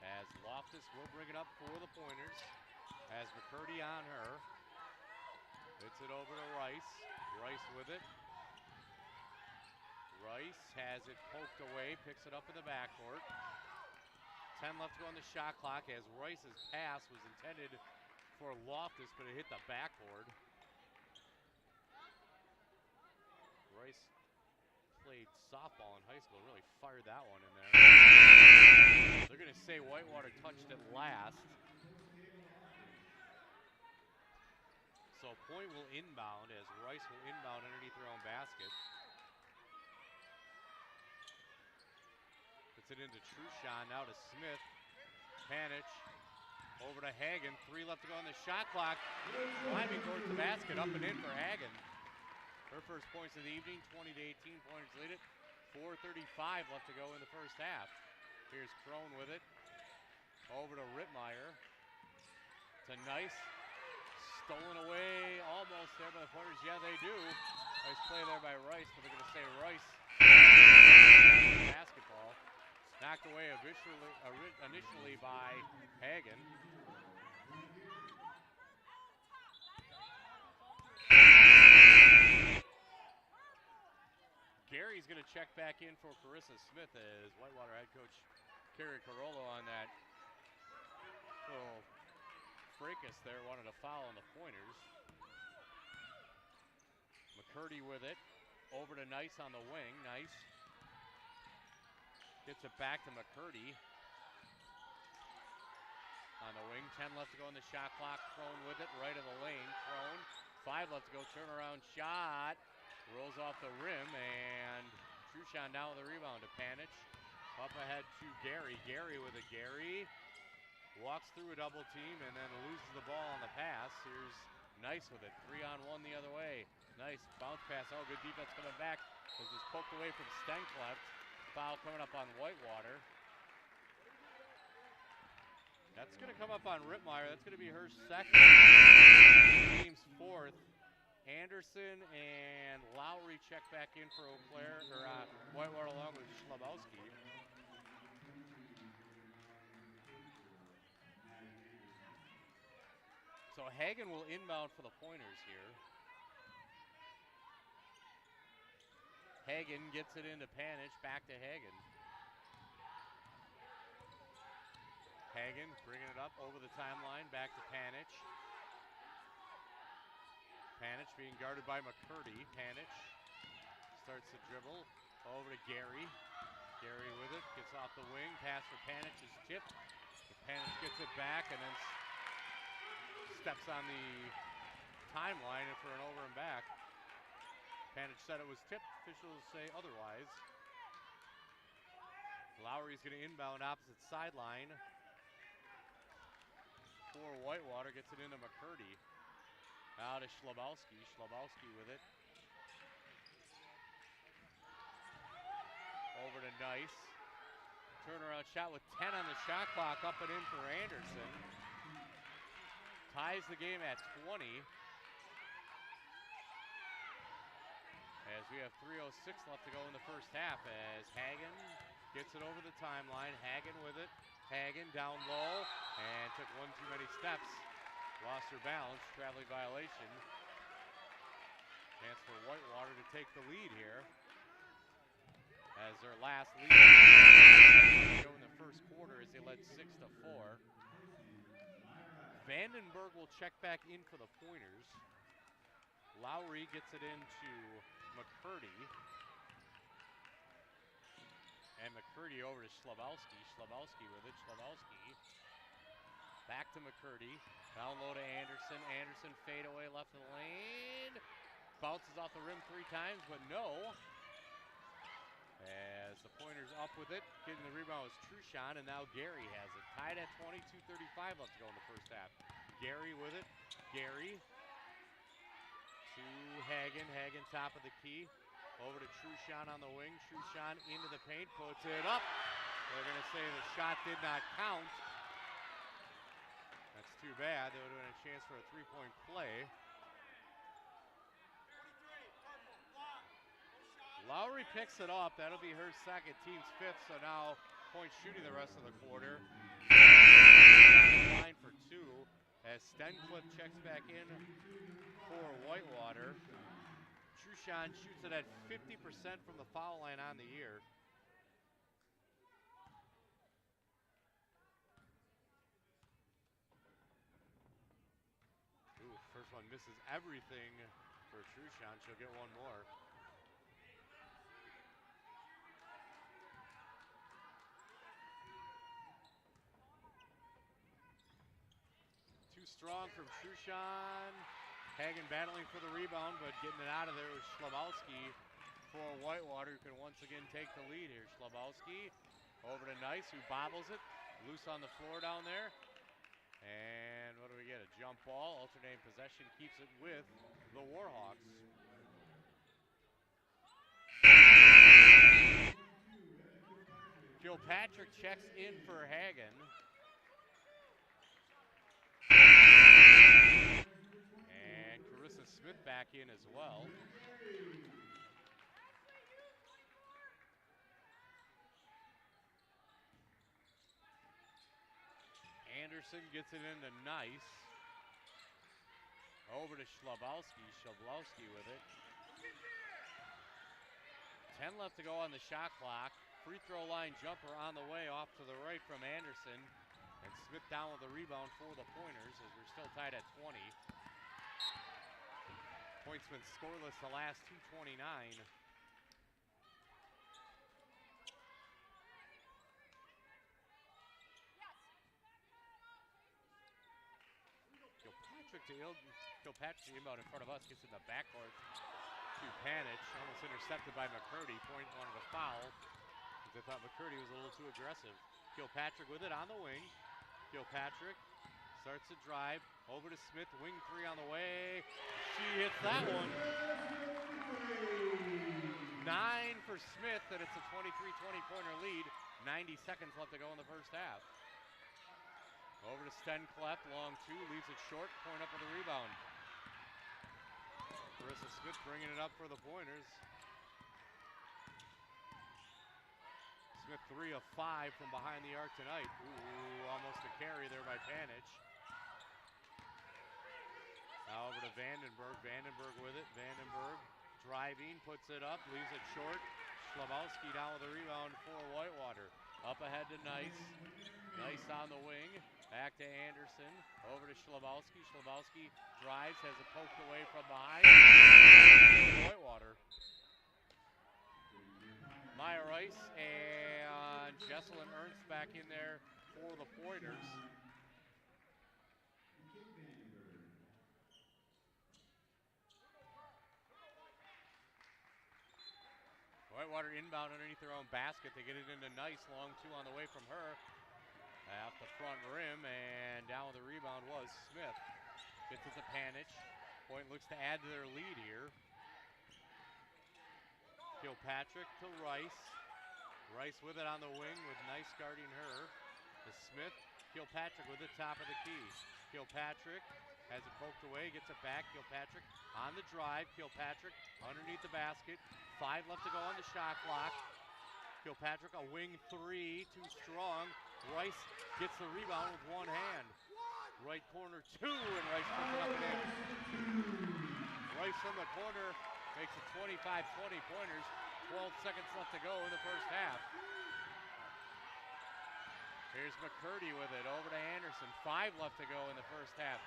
as Loftus will bring it up for the Pointers, has McCurdy on her. Hits it over to Rice. Rice with it. Rice has it poked away, picks it up in the backcourt. 10 left to go on the shot clock, as Rice's pass was intended for Loftus, but it hit the backboard. Rice played softball in high school, really fired that one in there. They're going to say Whitewater touched it last. So Point will inbound, as Rice will inbound underneath their own basket. Puts it into Truchon, now to Smith. Panich over to Hagen, 3 left to go on the shot clock. Driving towards the basket, up and in for Hagen. Her first points of the evening, 20-18, Pointers lead it. 4:35 left to go in the first half. Here's Crone with it. Over to Rittmeyer. To Nice. Stolen away, almost there by the Pointers. Yeah, they do. Nice play there by Rice, but they're going to say Rice. Basketball. Knocked away initially by Hagen. check back in for Carissa Smith as Whitewater head coach Kerry Carollo on that little fracas there, wanted to foul on the Pointers. McCurdy with it, over to Nice on the wing. Nice gets it back to McCurdy on the wing. 10 left to go in the shot clock. Crone with it, right of the lane. Crone, 5 left to go, turnaround shot. Rolls off the rim, and Truchon down with the rebound to Panich. Up ahead to Gary. Gary with a Gary. Walks through a double team and then loses the ball on the pass. Here's Nice with it. 3-on-1 the other way. Nice bounce pass. Oh, good defense coming back. This is poked away from Stenklept. Foul coming up on Whitewater. That's going to come up on Rittmeyer. That's going to be her second. Team's fourth. Anderson and Lowry check back in for Eau Claire, or Whitewater along with Schlabowski. So Hagen will inbound for the Pointers here. Hagen gets it into Panich, back to Hagen. Hagen bringing it up over the timeline, back to Panich. Panich being guarded by McCurdy. Panich starts to dribble over to Gary. Gary with it, gets off the wing, pass for Panich is tipped. Panich gets it back and then steps on the timeline for an over and back. Panich said it was tipped. Officials say otherwise. Lowry's going to inbound opposite sideline for Whitewater. Gets it into McCurdy. Out to Schlabowski. Schlabowski with it. Over to Nice. Turnaround shot with 10 on the shot clock. Up and in for Anderson. Ties the game at 20. As we have 3:06 left to go in the first half, as Hagen gets it over the timeline. Hagen with it. Hagen down low and took one too many steps. Lost her balance, traveling violation. Chance for Whitewater to take the lead here. As their last lead in the first quarter as they led 6-4. Vandenberg will check back in for the Pointers. Lowry gets it into McCurdy. And McCurdy over to Schlabowski. Schlabowski with it. Schlabowski back to McCurdy. Down low to Anderson. Anderson fade away left of the lane. Bounces off the rim 3 times, but no. As the Pointers up with it. Getting the rebound was Truchon, and now Gary has it. Tied at 20, 2:35 left to go in the first half. Gary with it. Gary to Hagen. Hagen top of the key. Over to Truchon on the wing. Truchon into the paint. Puts it up. They're going to say the shot did not count. That's too bad. There would have been a chance for a 3-point play. Lowry picks it up. That'll be her second, team's 5th. So now point shooting the rest of the quarter. Line for 2 as Stenklept checks back in for Whitewater. Truchon shoots it at 50% from the foul line on the year. Ooh, first one misses everything for Truchon. She'll get one more. Too strong from Truchon. Hagen battling for the rebound, but getting it out of there was Schlabowski for Whitewater, who can once again take the lead here. Schlabowski over to Nice, who bobbles it. Loose on the floor down there. And what do we get? A jump ball. Alternating possession keeps it with the Warhawks. Kilpatrick checks in for Hagen. And Carissa Smith back in as well. Anderson gets it into Nice. Over to Schlabowski. Schlabowski with it. 10 left to go on the shot clock. Free throw line jumper on the way off to the right from Anderson. And Smith down with the rebound for the Pointers as we're still tied at 20. Points been scoreless the last 2:29. Kilpatrick to inbound in front of us, gets in the backcourt to Panich. Almost intercepted by McCurdy. Point wanted a foul because they thought McCurdy was a little too aggressive. Kilpatrick with it on the wing. Kilpatrick starts to drive over to Smith. Wing three on the way. She hits that one. 9 for Smith, and it's a 23-20-pointer lead. 90 seconds left to go in the first half. Over to Stenclef, long two, leaves it short, point up with a rebound. Carissa Smith bringing it up for the Pointers. Smith 3 of 5 from behind the arc tonight. Ooh, almost a carry there by Panich. Now over to Vandenberg. Vandenberg with it. Vandenberg driving, puts it up, leaves it short. Schlabowski down with the rebound for Whitewater. Up ahead to Nice. Nice on the wing. Back to Anderson. Over to Schlabowski. Schlabowski drives, has it poked away from behind. Whitewater. Maya Rice and Jesselyn Ernst back in there for the Pointers. Whitewater inbound underneath their own basket. They get it into Nice. Long two on the way from her. At the front rim, and down with the rebound was Smith. Gets it to Panich. Point looks to add to their lead here. Kilpatrick to Rice. Rice with it on the wing with Nice guarding her. To Smith. Kilpatrick with the top of the key. Kilpatrick has it poked away, gets it back. Kilpatrick on the drive. Kilpatrick underneath the basket. 5 left to go on the shot clock. Kilpatrick, a wing three, too strong. Rice gets the rebound with one hand. Right corner two, and Rice puts it up and in. Rice from the corner makes it 25-20 pointers. 12 seconds left to go in the first half. Here's McCurdy with it, over to Anderson. 5 left to go in the first half.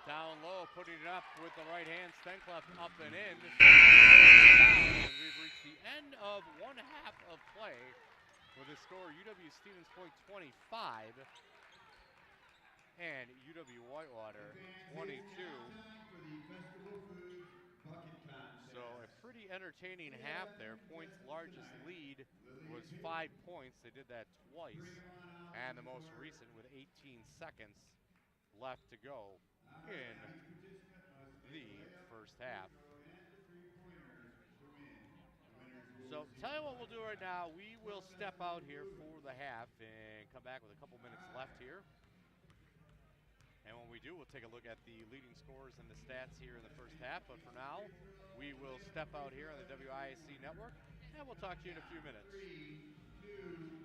Down low, putting it up with the right hand. Stenclef up and in. And we've reached the end of one half of play with the score UW-Stevens Point 25 and UW-Whitewater 22. So a pretty entertaining half there. Points largest lead was 5 points. They did that twice. And the most recent with 18 seconds left to go in the first half. So tell you what we'll do right now. We will step out here for the half and come back with a couple minutes left here. And when we do, we'll take a look at the leading scores and the stats here in the first half. But for now, we will step out here on the WISC network, and we'll talk to you in a few minutes. 3, 2,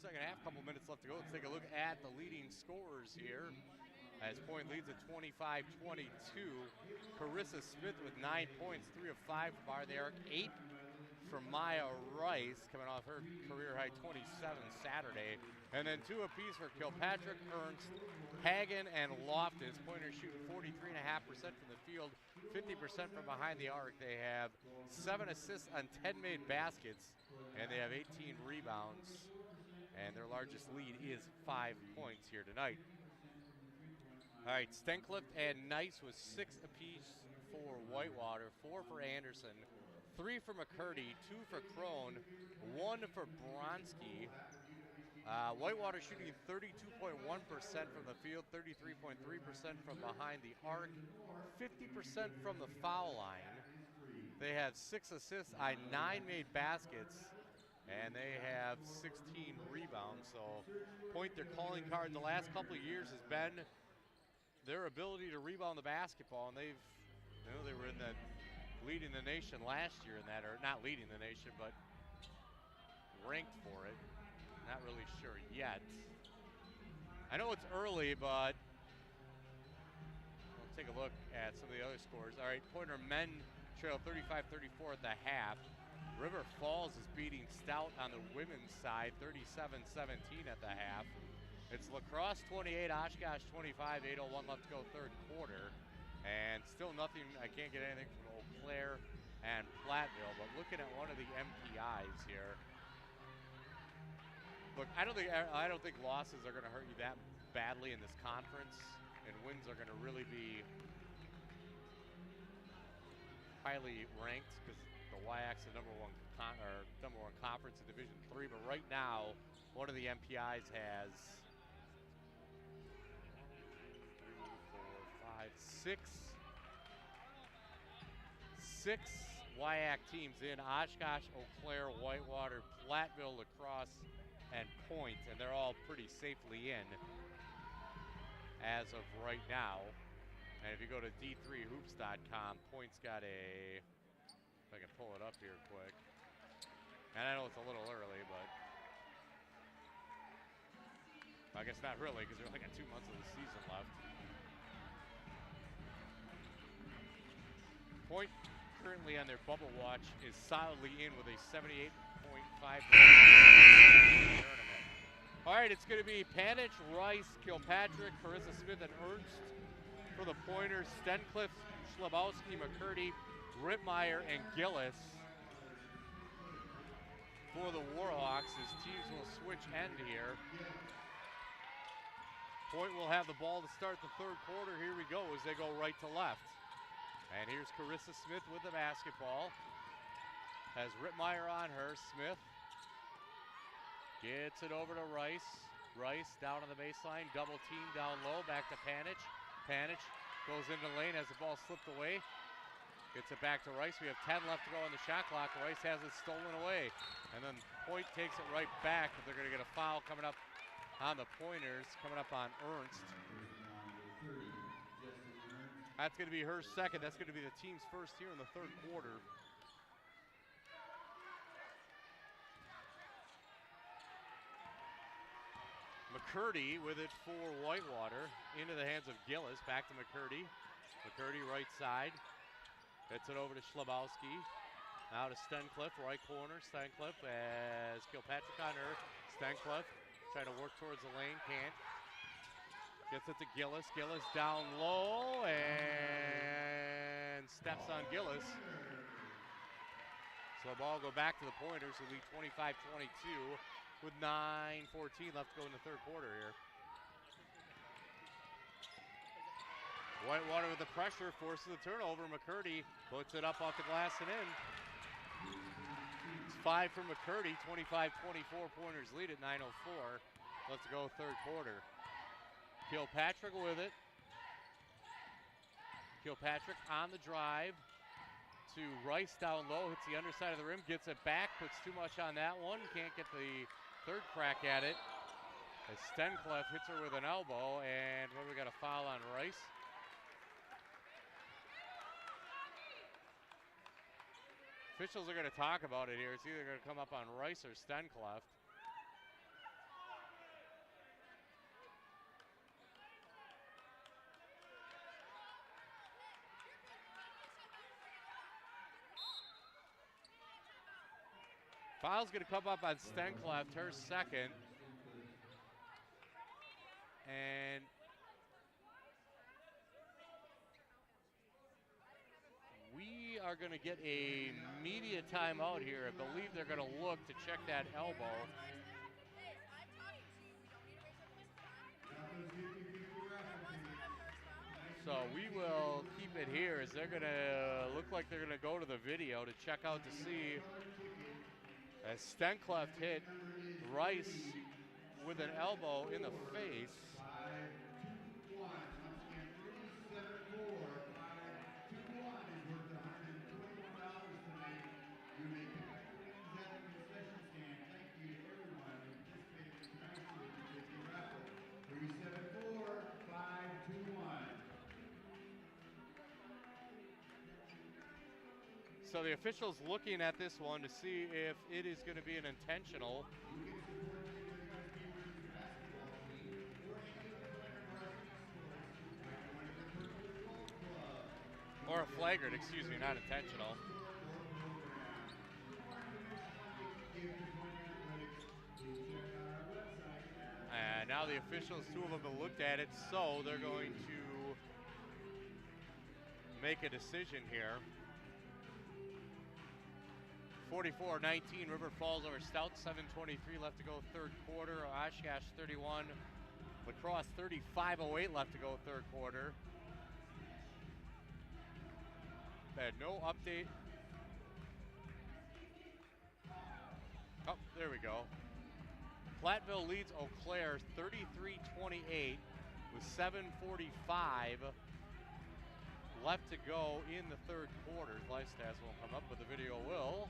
second half, couple minutes left to go. Let's take a look at the leading scorers here. As point leads at 25-22. Carissa Smith with 9 points, 3 of 5 from bar the arc, 8 from Maya Rice, coming off her career high 27 Saturday. And then 2 apiece for Kilpatrick, Ernst, Hagen, and Loftus. Pointers shooting 43.5% from the field, 50% from behind the arc. They have 7 assists on 10 made baskets, and they have 18 rebounds. And their largest lead is 5 points here tonight. All right, Stencliffe and Nice was 6 apiece for Whitewater, 4 for Anderson, 3 for McCurdy, 2 for Crone, 1 for Bronski. Whitewater shooting 32.1% from the field, 33.3% from behind the arc, 50% from the foul line. They have 6 assists on 9 made baskets, and they have 16 rebounds. So, point their calling card the last couple of years has been their ability to rebound the basketball, and they've, they were in the leading the nation last year in that, or not leading the nation, but ranked for it. Not really sure yet. I know it's early, but we'll take a look at some of the other scores. All right, Pointer men trail 35-34 at the half. River Falls is beating Stout on the women's side, 37-17 at the half. It's La Crosse 28, Oshkosh 25, 8:01 left to go third quarter. And still nothing, I can't get anything from Eau Claire and Platteville, but looking at one of the MPIs here. Look, I don't think losses are going to hurt you that badly in this conference, and wins are going to really be highly ranked because the WIAC's the number one conference in Division III. But right now, one of the MPIs has 6 WIAC teams in: Oshkosh, Eau Claire, Whitewater, Platteville, La Crosse, and Point, and they're all pretty safely in as of right now. And if you go to d3hoops.com, Point's got a, if I can pull it up here quick, and I know it's a little early, but I guess not really, because they're only got 2 months of the season left. Point, currently on their bubble watch, is solidly in with a 78.5% tournament. All right, it's going to be Panich, Rice, Kilpatrick, Carissa Smith, and Ernst for the Pointers. Stencliffe, Schlabowski, McCurdy, Rittmeyer, and Gillis for the Warhawks as teams will switch end here. Point will have the ball to start the third quarter. Here we go as they go right to left. And here's Carissa Smith with the basketball. Has Rittmeyer on her. Smith gets it over to Rice. Rice down on the baseline, double team down low, back to Panich. Panich goes into the lane, has the ball slipped away. Gets it back to Rice. We have 10 left to go on the shot clock. Rice has it stolen away. And then Point takes it right back, but they're going to get a foul coming up on the Pointers, coming up on Ernst. That's going to be her second. That's going to be the team's first here in the third quarter. McCurdy with it for Whitewater. Into the hands of Gillis. Back to McCurdy. McCurdy right side. Gets it over to Schlabowski. Now to Stencliffe, right corner. Stencliffe has Kilpatrick on her. Stencliffe trying to work towards the lane. Can't. Gets it to Gillis. Gillis down low and steps on Gillis. So the ball will go back to the Pointers who lead 25-22 with 9:14 left to go in the third quarter here. Whitewater with the pressure, forces the turnover. McCurdy puts it up off the glass and in. It's 5 for McCurdy, 25-24. Pointers lead at 9:04. Let's go third quarter. Kilpatrick with it. Kilpatrick on the drive to Rice down low, hits the underside of the rim, gets it back, puts too much on that one, can't get the third crack at it. As Stencliffe hits her with an elbow, and what, we got a foul on Rice. Officials are going to talk about it here. It's either going to come up on Rice or Stencliffe. Foul's going to come up on Stencleft, her second. And we are going to get a media timeout here. I believe they're going to look to check that elbow. So we will keep it here as they're going to look like they're going to go to the video to check out to see as Stencleft hit Rice with an elbow in the face. 5-2-1. Once again, 37-4. 5-2-1 is worth $121 tonight. You may pick up your winnings at the concession stand. Thank you to everyone who participated in tonight's 50-50 raffle. 37-4, 5-2-1. So the official's looking at this one to see if it is going to be an intentional. Or a flagrant, excuse me, not intentional. And now the officials, two of them have looked at it, so they're going to make a decision here. 44-19, River Falls over Stout, 7:23 left to go third quarter. Oshkosh 31, Lacrosse 35:08 left to go third quarter. Had no update. Oh, there we go. Platteville leads Eau Claire 33-28 with 7:45 left to go in the third quarter. Live stats won't come up, but the video will.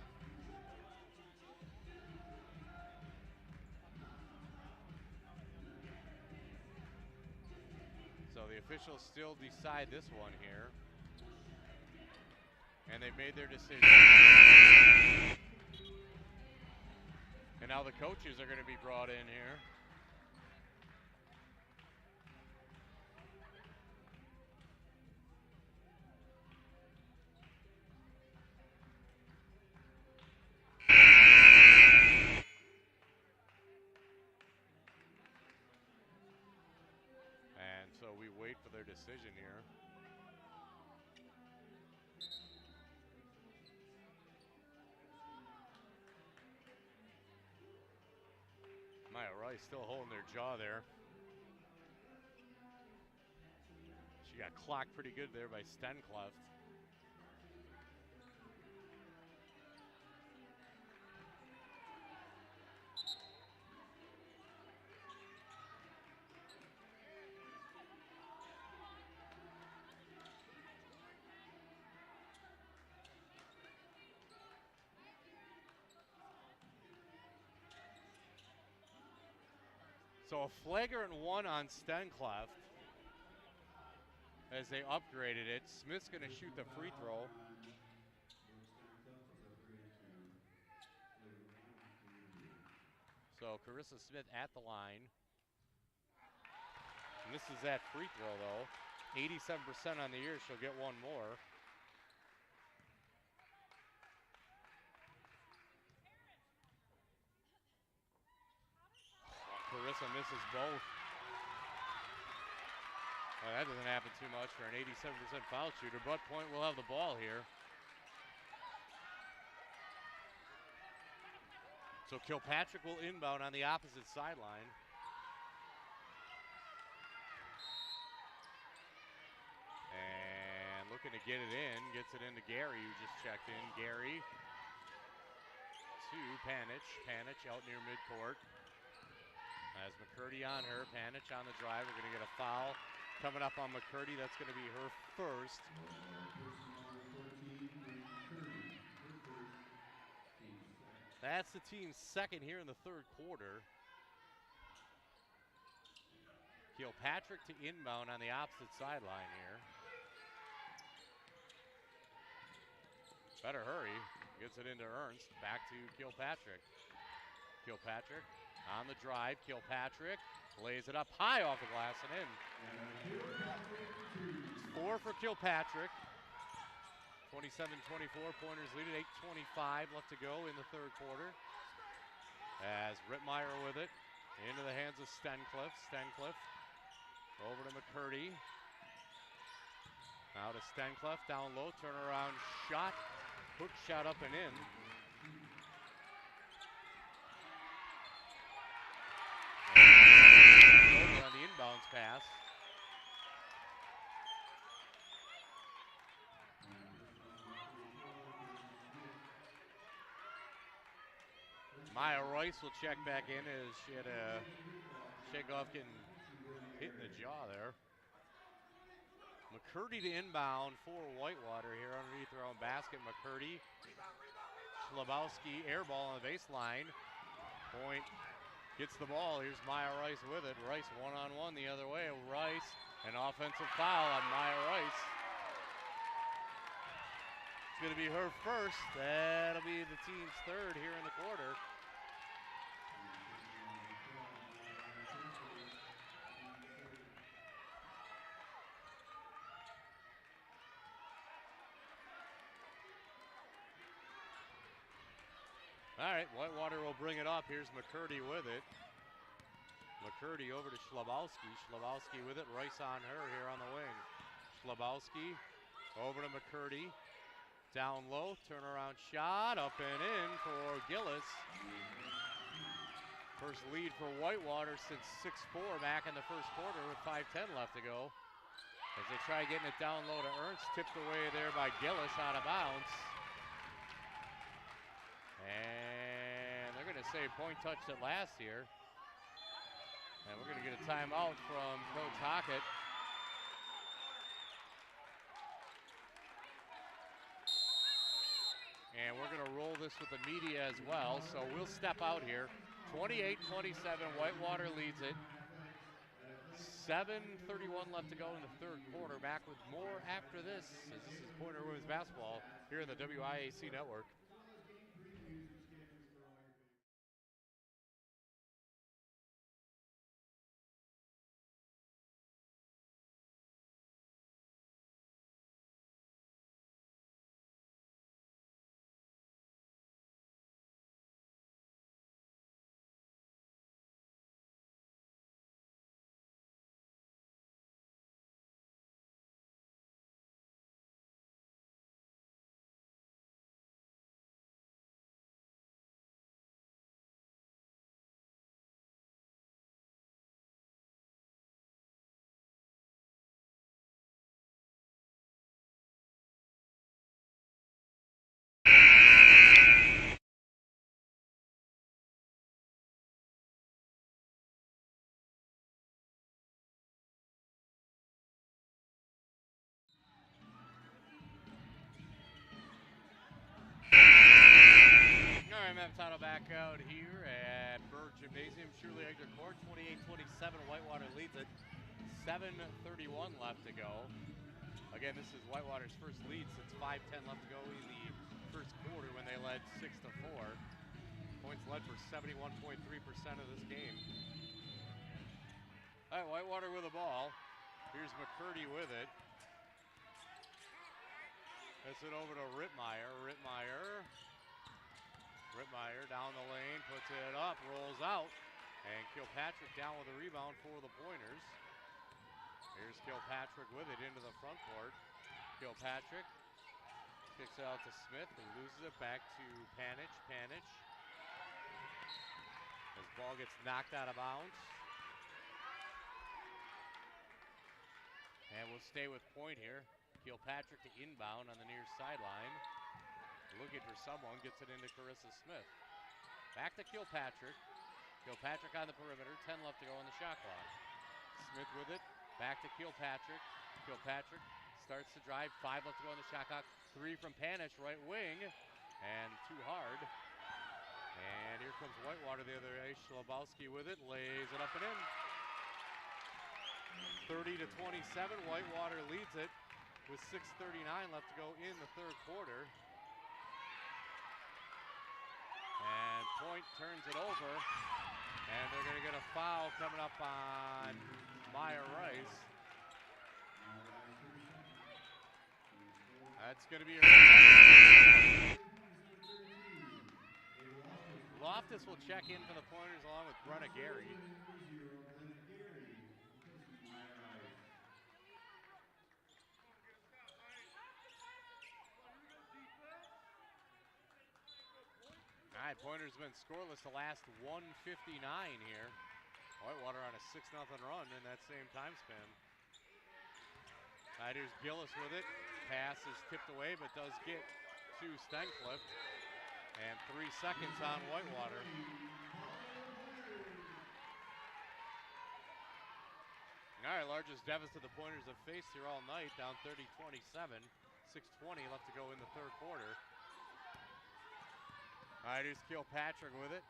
So the officials still decide this one here. And they've made their decision. And now the coaches are going to be brought in here. And so we wait for their decision here. Maya Rice still holding their jaw there. She got clocked pretty good there by Stencleft. So a flagrant one on Stencleft as they upgraded it. Smith's going to shoot the free throw. So Carissa Smith at the line. And this is that free throw though. 87% on the year, she'll get one more. Carissa misses both. Well, that doesn't happen too much for an 87% foul shooter, but Point will have the ball here. So Kilpatrick will inbound on the opposite sideline. And looking to get it in, gets it into Gary, who just checked in. Gary to Panich. Panich out near midcourt. Has McCurdy on her. Panich on the drive. We're going to get a foul coming up on McCurdy. That's going to be her first. That's the team's second here in the third quarter. Kilpatrick to inbound on the opposite sideline here. Better hurry. Gets it into Ernst. Back to Kilpatrick. Kilpatrick on the drive. Kilpatrick lays it up high off the glass and in. It's 4 for Kilpatrick. 27-24, Pointers lead at 8:25 left to go in the third quarter. As Rittmeyer with it, into the hands of Stencliffe. Stencliffe over to McCurdy. Now to Stencliffe, down low, turnaround shot. Hook shot up and in. Over on the inbounds pass. Maya Royce will check back in as she had a shakeoff getting hit in the jaw there. McCurdy to inbound for Whitewater here underneath their own basket. McCurdy, Schlabowski, air ball on the baseline. Point gets the ball. Here's Maya Rice with it. Rice one-on-one the other way. Rice, an offensive foul on Maya Rice. It's going to be her first. That'll be the team's third here in the quarter. All right, Whitewater will bring it up. Here's McCurdy with it. McCurdy over to Schlabowski. Schlabowski with it. Rice on her here on the wing. Schlabowski over to McCurdy. Down low, turnaround shot, up and in for Gillis. First lead for Whitewater since 6-4 back in the first quarter with 5:10 left to go. As they try getting it down low to Ernst, tipped away there by Gillis out of bounds. And they're going to say point touched it last year. And we're going to get a timeout from Coach Hockett. And we're going to roll this with the media as well. So we'll step out here. 28-27, Whitewater leads it. 7:31 left to go in the third quarter. Back with more after this, as this is Pointer Women's Basketball here in the WIAC Network. All right, Matt Totto back out here at Berg Gymnasium, Shirley Egger Court. 28-27, Whitewater leads it. 7:31 left to go. Again, this is Whitewater's first lead since 5:10 left to go in the first quarter when they led 6-4. Points led for 71.3% of this game. All right, Whitewater with the ball. Here's McCurdy with it. Gets it over to Rittmeyer. Rittmeyer down the lane, puts it up, rolls out. And Kilpatrick down with a rebound for the Pointers. Here's Kilpatrick with it into the front court. Kilpatrick kicks it out to Smith and loses it back to Panich. This ball gets knocked out of bounds. And we'll stay with point here. Kilpatrick to inbound on the near sideline. Looking for someone, gets it into Carissa Smith. Back to Kilpatrick. Kilpatrick on the perimeter, 10 left to go on the shot clock. Smith with it, back to Kilpatrick. Kilpatrick starts to drive, 5 left to go on the shot clock. 3 from Panich, right wing, and too hard. And here comes Whitewater the other way. Schlabowski with it, lays it up and in. 30-27, Whitewater leads it with 6:39 left to go in the third quarter. And Point turns it over, and they're going to get a foul coming up on Maya Rice. That's going to be her. Loftus Loftus will check in for the Pointers along with Brenna Gary. All right, Pointers been scoreless the last 1:59 here. Whitewater on a 6-0 run in that same time span. All right, here's Gillis with it. Pass is tipped away, but does get to Stencliffe. And 3 seconds on Whitewater. All right, largest deficit the Pointers have faced here all night, down 30-27. 6:20 left to go in the third quarter. All right, here's Kilpatrick with it.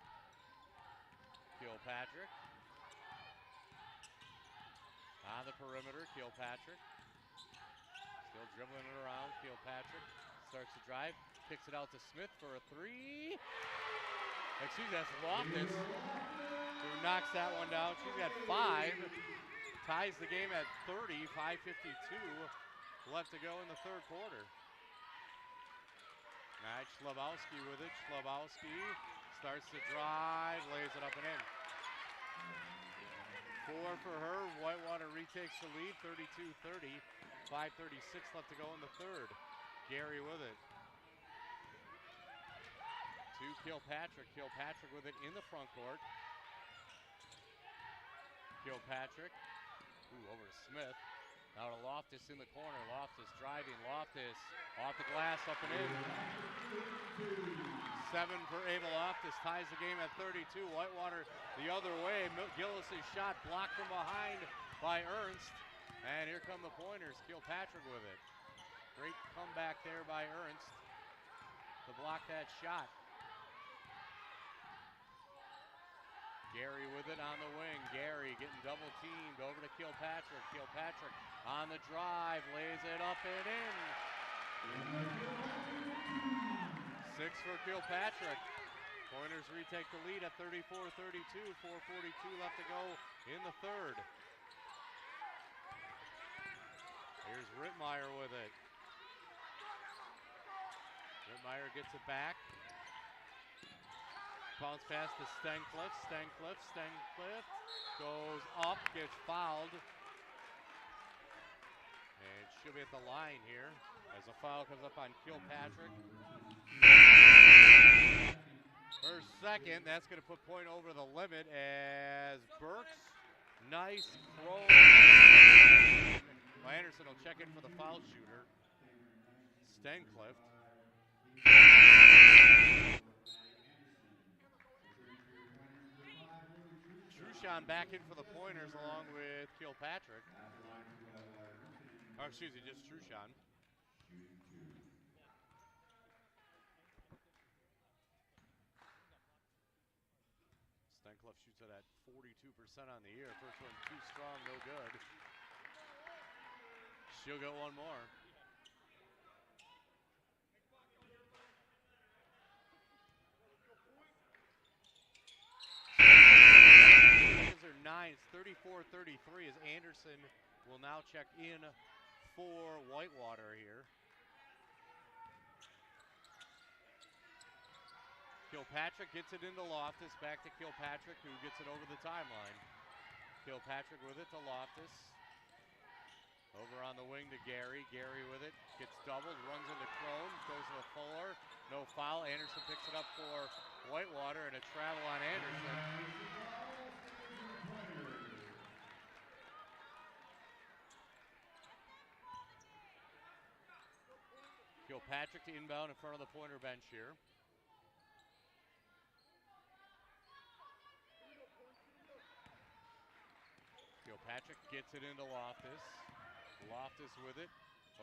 Kilpatrick. On the perimeter, Kilpatrick. Still dribbling it around, Kilpatrick. Starts to drive, kicks it out to Smith for a 3. Excuse me, that's Loftus, who knocks that one down. She's got 5. Ties the game at 30, 5:52 left to go in the third quarter. All right, Schlabowski with it. Schlabowski starts to drive, lays it up and in. 4 for her. Whitewater retakes the lead, 32-30. 5:36 left to go in the third. Gary with it. To Kilpatrick. Kilpatrick with it in the front court. Kilpatrick. Ooh, over to Smith. Now to Loftus in the corner. Loftus driving. Loftus off the glass, up and in. 7 for Ava Loftus. Ties the game at 32. Whitewater the other way. Gillis' shot blocked from behind by Ernst. And here come the Pointers. Kilpatrick with it. Great comeback there by Ernst to block that shot. Gary with it on the wing. Gary getting double teamed over to Kilpatrick. Kilpatrick on the drive, lays it up and in. 6 for Kilpatrick. Pointers retake the lead at 34-32. 4:42 left to go in the third. Here's Rittmeyer with it. Rittmeyer gets it back. Bounce pass to Stencliffe. Stencliffe goes up, gets fouled. And she'll be at the line here as a foul comes up on Kilpatrick. Her second, that's going to put point over the limit as Burks, nice throw. Anderson will check in for the foul shooter. Stencliffe. Trushan back in for the Pointers along with Kilpatrick. Oh, excuse me, just Trushan. Stencliffe shoots it at 42% on the year. First one too strong, no good. She'll get one more. Are 9. It's 34-33 as Anderson will now check in for Whitewater here. Kilpatrick gets it into Loftus. Back to Kilpatrick, who gets it over the timeline. Kilpatrick with it to Loftus. Over on the wing to Gary. Gary with it. Gets doubled. Runs into Crone. Goes to the floor. No foul. Anderson picks it up for Whitewater and a travel on Anderson. Kilpatrick to inbound in front of the Pointer bench here. Kilpatrick gets it into Loftus. Loftus with it.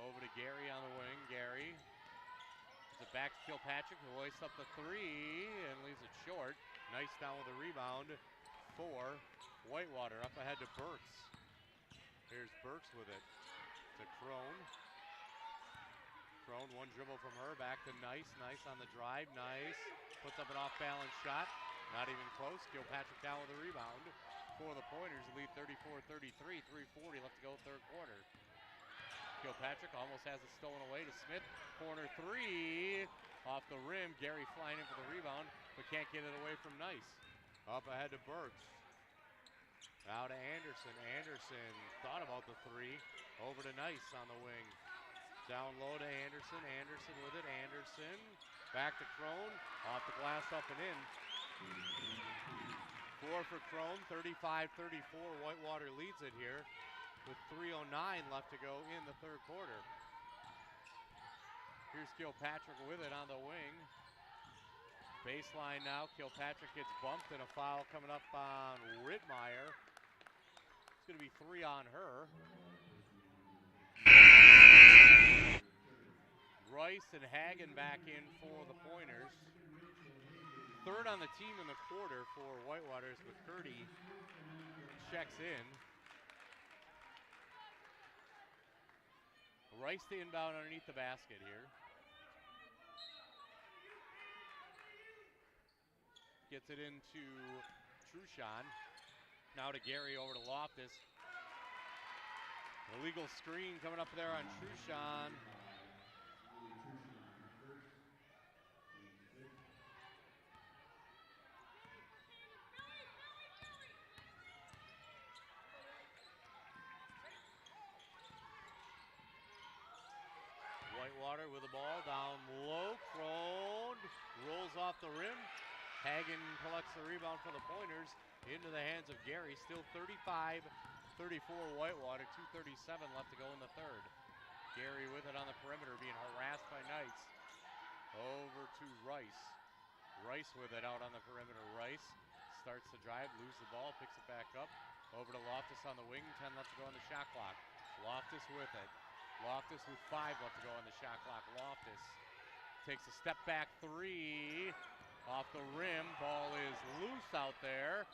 Over to Gary on the wing. Gary. It's it back to Kilpatrick, who hoists up the 3 and leaves it short. Nice down with a rebound for Whitewater. Up ahead to Burks. Here's Burks with it. To Crone. Crone, one dribble from her. Back to Nice. Nice on the drive. Nice. Puts up an off-balance shot. Not even close. Kilpatrick down with a rebound for the Pointers. Lead 34-33. 3:40 left to go third quarter. Kilpatrick almost has it stolen away to Smith. Corner three. Off the rim. Gary flying in for the rebound, but can't get it away from Nice. Up ahead to Burks. Now to Anderson. Anderson thought about the three. Over to Nice on the wing. Down low to Anderson. Anderson with it. Anderson. Back to Crone. Off the glass, up and in. 4 for Crone. 35-34. Whitewater leads it here with 3:09 left to go in the third quarter. Here's Kilpatrick with it on the wing. Baseline now. Kilpatrick gets bumped and a foul coming up on Rittmeyer. It's going to be 3 on her. Rice and Hagen back in for the Pointers. Third on the team in the quarter for Whitewater as McCurdy checks in. Rice to inbound underneath the basket here. Gets it into Truchon. Now to Gary, over to Loftus. Illegal screen coming up there on Truchon. Whitewater with the ball down low. Crone rolls off the rim. Hagen collects the rebound for the Pointers into the hands of Gary. Still 35-34 Whitewater. 2:37 left to go in the third. Gary with it on the perimeter, being harassed by Knights. Over to Rice. Rice with it out on the perimeter. Rice starts to drive, loses the ball, picks it back up. Over to Loftus on the wing. 10 left to go on the shot clock. Loftus with it. Loftus with 5 left to go on the shot clock. Loftus takes a step back three. Off the rim. Ball is loose out there.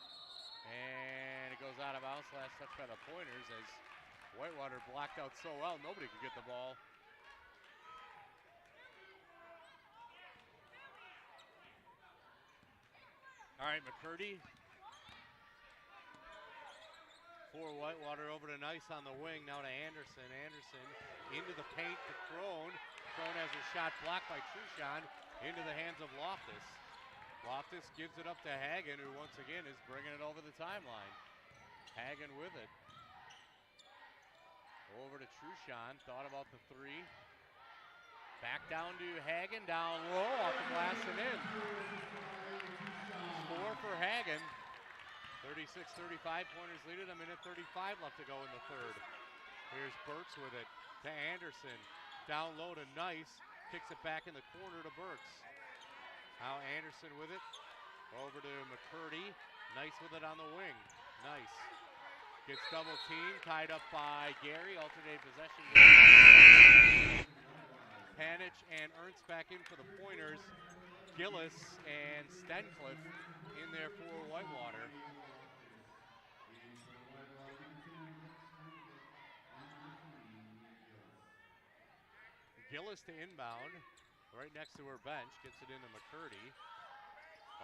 And it goes out of bounds. Last touch by the Pointers as Whitewater blocked out so well, nobody could get the ball. All right, McCurdy for Whitewater, over to Nice on the wing. Now to Anderson. Anderson into the paint to Crone. Crone has a shot blocked by Truchon into the hands of Loftus. Loftus gives it up to Hagen, who once again is bringing it over the timeline. Hagen with it. Over to Truchon. Thought about the three. Back down to Hagen. Down low off the glass and in. 4 for Hagen. 36-35. Pointers lead it. 1:35 left to go in the third. Here's Burks with it to Anderson. Down low to Nice. Kicks it back in the corner to Burks. Now Anderson with it. Over to McCurdy. Nice with it on the wing. Nice. Gets double teamed. Tied up by Gary. Alternate possession. Panich and Ernst back in for the Pointers. Gillis and Stencliffe in there for Whitewater. Gillis to inbound, right next to her bench, gets it into McCurdy.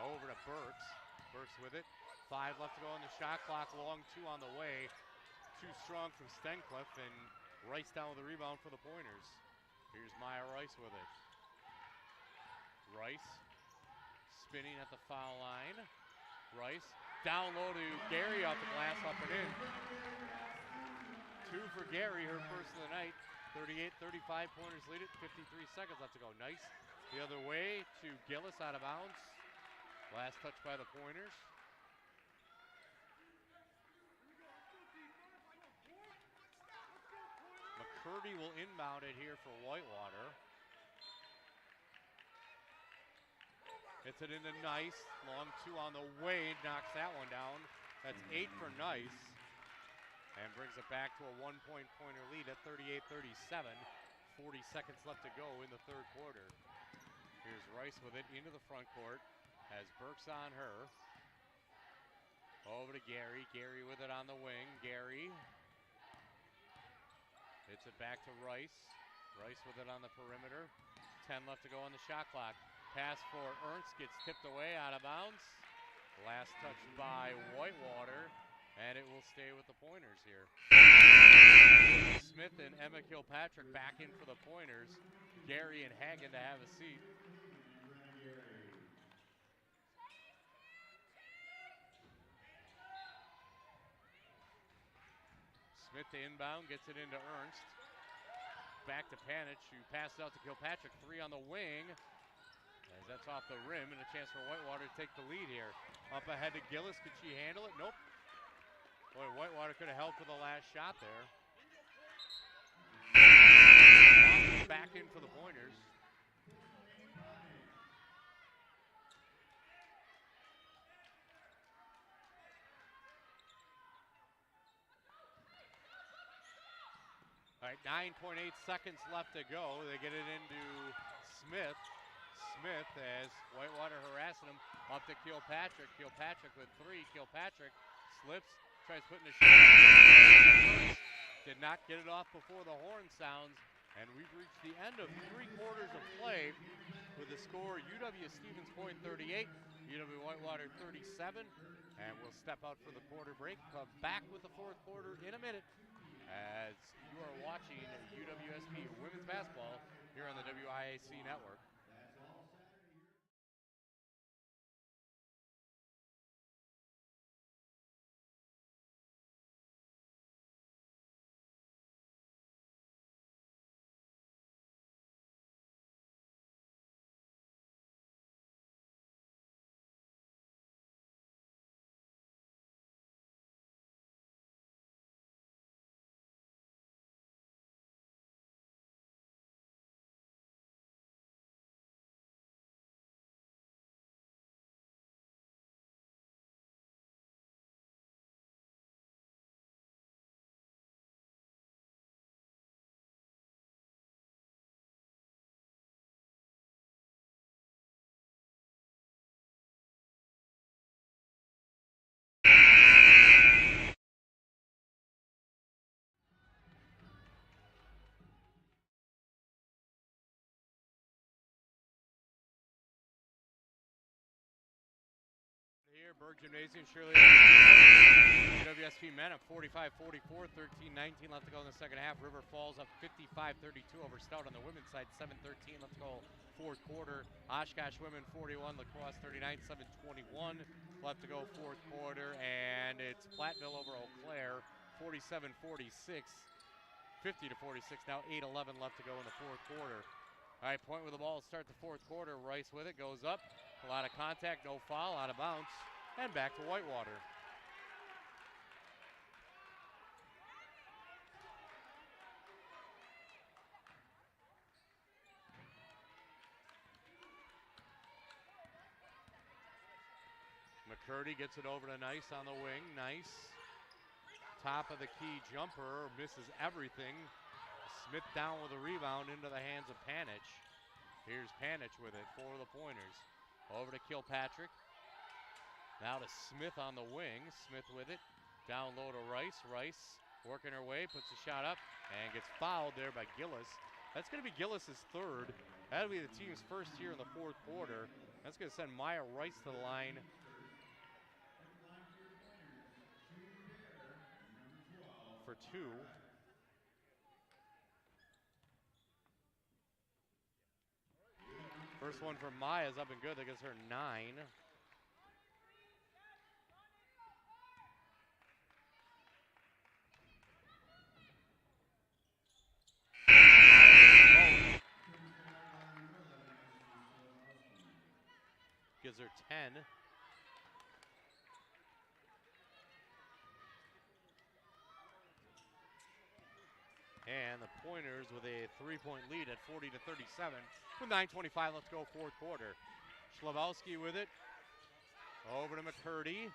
Over to Burks. Burks with it. 5 left to go on the shot clock. Long 2 on the way. Too strong from Stencliffe, and Rice down with the rebound for the Pointers. Here's Maya Rice with it. Rice spinning at the foul line. Rice down low to Gary off the glass, up and in. 2 for Gary, her first of the night. 38-35, Pointers lead it. 53 seconds left to go. Nice the other way to Gillis, out of bounds. Last touch by the Pointers. McCurdy will inbound it here for Whitewater. Hits it into Nice. Long 2 on the way. Knocks that one down. That's 8 for Nice. And brings it back to a 1-point Pointer lead at 38-37. 40 seconds left to go in the third quarter. Here's Rice with it into the front court. Has Burks on her. Over to Gary. Gary with it on the wing. Gary hits it back to Rice. Rice with it on the perimeter. 10 left to go on the shot clock. Pass for Ernst gets tipped away, out of bounds. Last touch by Whitewater. and it will stay with the Pointers here. Smith and Emma Kilpatrick back in for the Pointers. Gary and Hagen to have a seat. Smith to inbound, gets it into Ernst. Back to Panich, who passes out to Kilpatrick. 3 on the wing. As that's off the rim, and a chance for Whitewater to take the lead here. Up ahead to Gillis. Could she handle it? Nope. Boy, Whitewater could have helped with the last shot there. Back in for the Pointers. All right, 9.8 seconds left to go. They get it into Smith. Smith as Whitewater harassing him. Up to Kilpatrick. Kilpatrick with 3. Kilpatrick slips, tries putting a shot. Did not get it off before the horn sounds. And we've reached the end of 3 quarters of play with the score UW-Stevens Point 38, UW-Whitewater 37. And we'll step out for the quarter break. Come back with the 4th quarter in a minute as you are watching UWSP women's basketball here on the WIAC network. Here, Berg Gymnasium, Shirley. WSP men up 45-44, 13-19 left to go in the second half. River Falls up 55-32 over Stout on the women's side, 7-13 left to go 4th quarter. Oshkosh women 41, Lacrosse 39, 7:21 left to go 4th quarter. And it's Platteville over Eau Claire, 47-46, 50-46 now, 8:11 left to go in the 4th quarter. All right, Point with the ball to start the 4th quarter. Rice with it, goes up. A lot of contact, no foul, out of bounds, and back to Whitewater. McCurdy gets it over to Nice on the wing. Nice. Top of the key jumper, misses everything. Smith down with a rebound into the hands of Panich. Here's Panich with it for the Pointers. Over to Kilpatrick. Now to Smith on the wing. Smith with it. Down low to Rice. Rice working her way, puts a shot up, and gets fouled there by Gillis. That's going to be Gillis's 3rd. That'll be the team's 1st here in the 4th quarter. That's going to send Maya Rice to the line for 2. First one from Maya's up and good. That gives her 9. Gives her 10. And the Pointers with a 3-point lead at 40-37 with 9:25 left to go 4th quarter. Schlabowski with it. Over to McCurdy.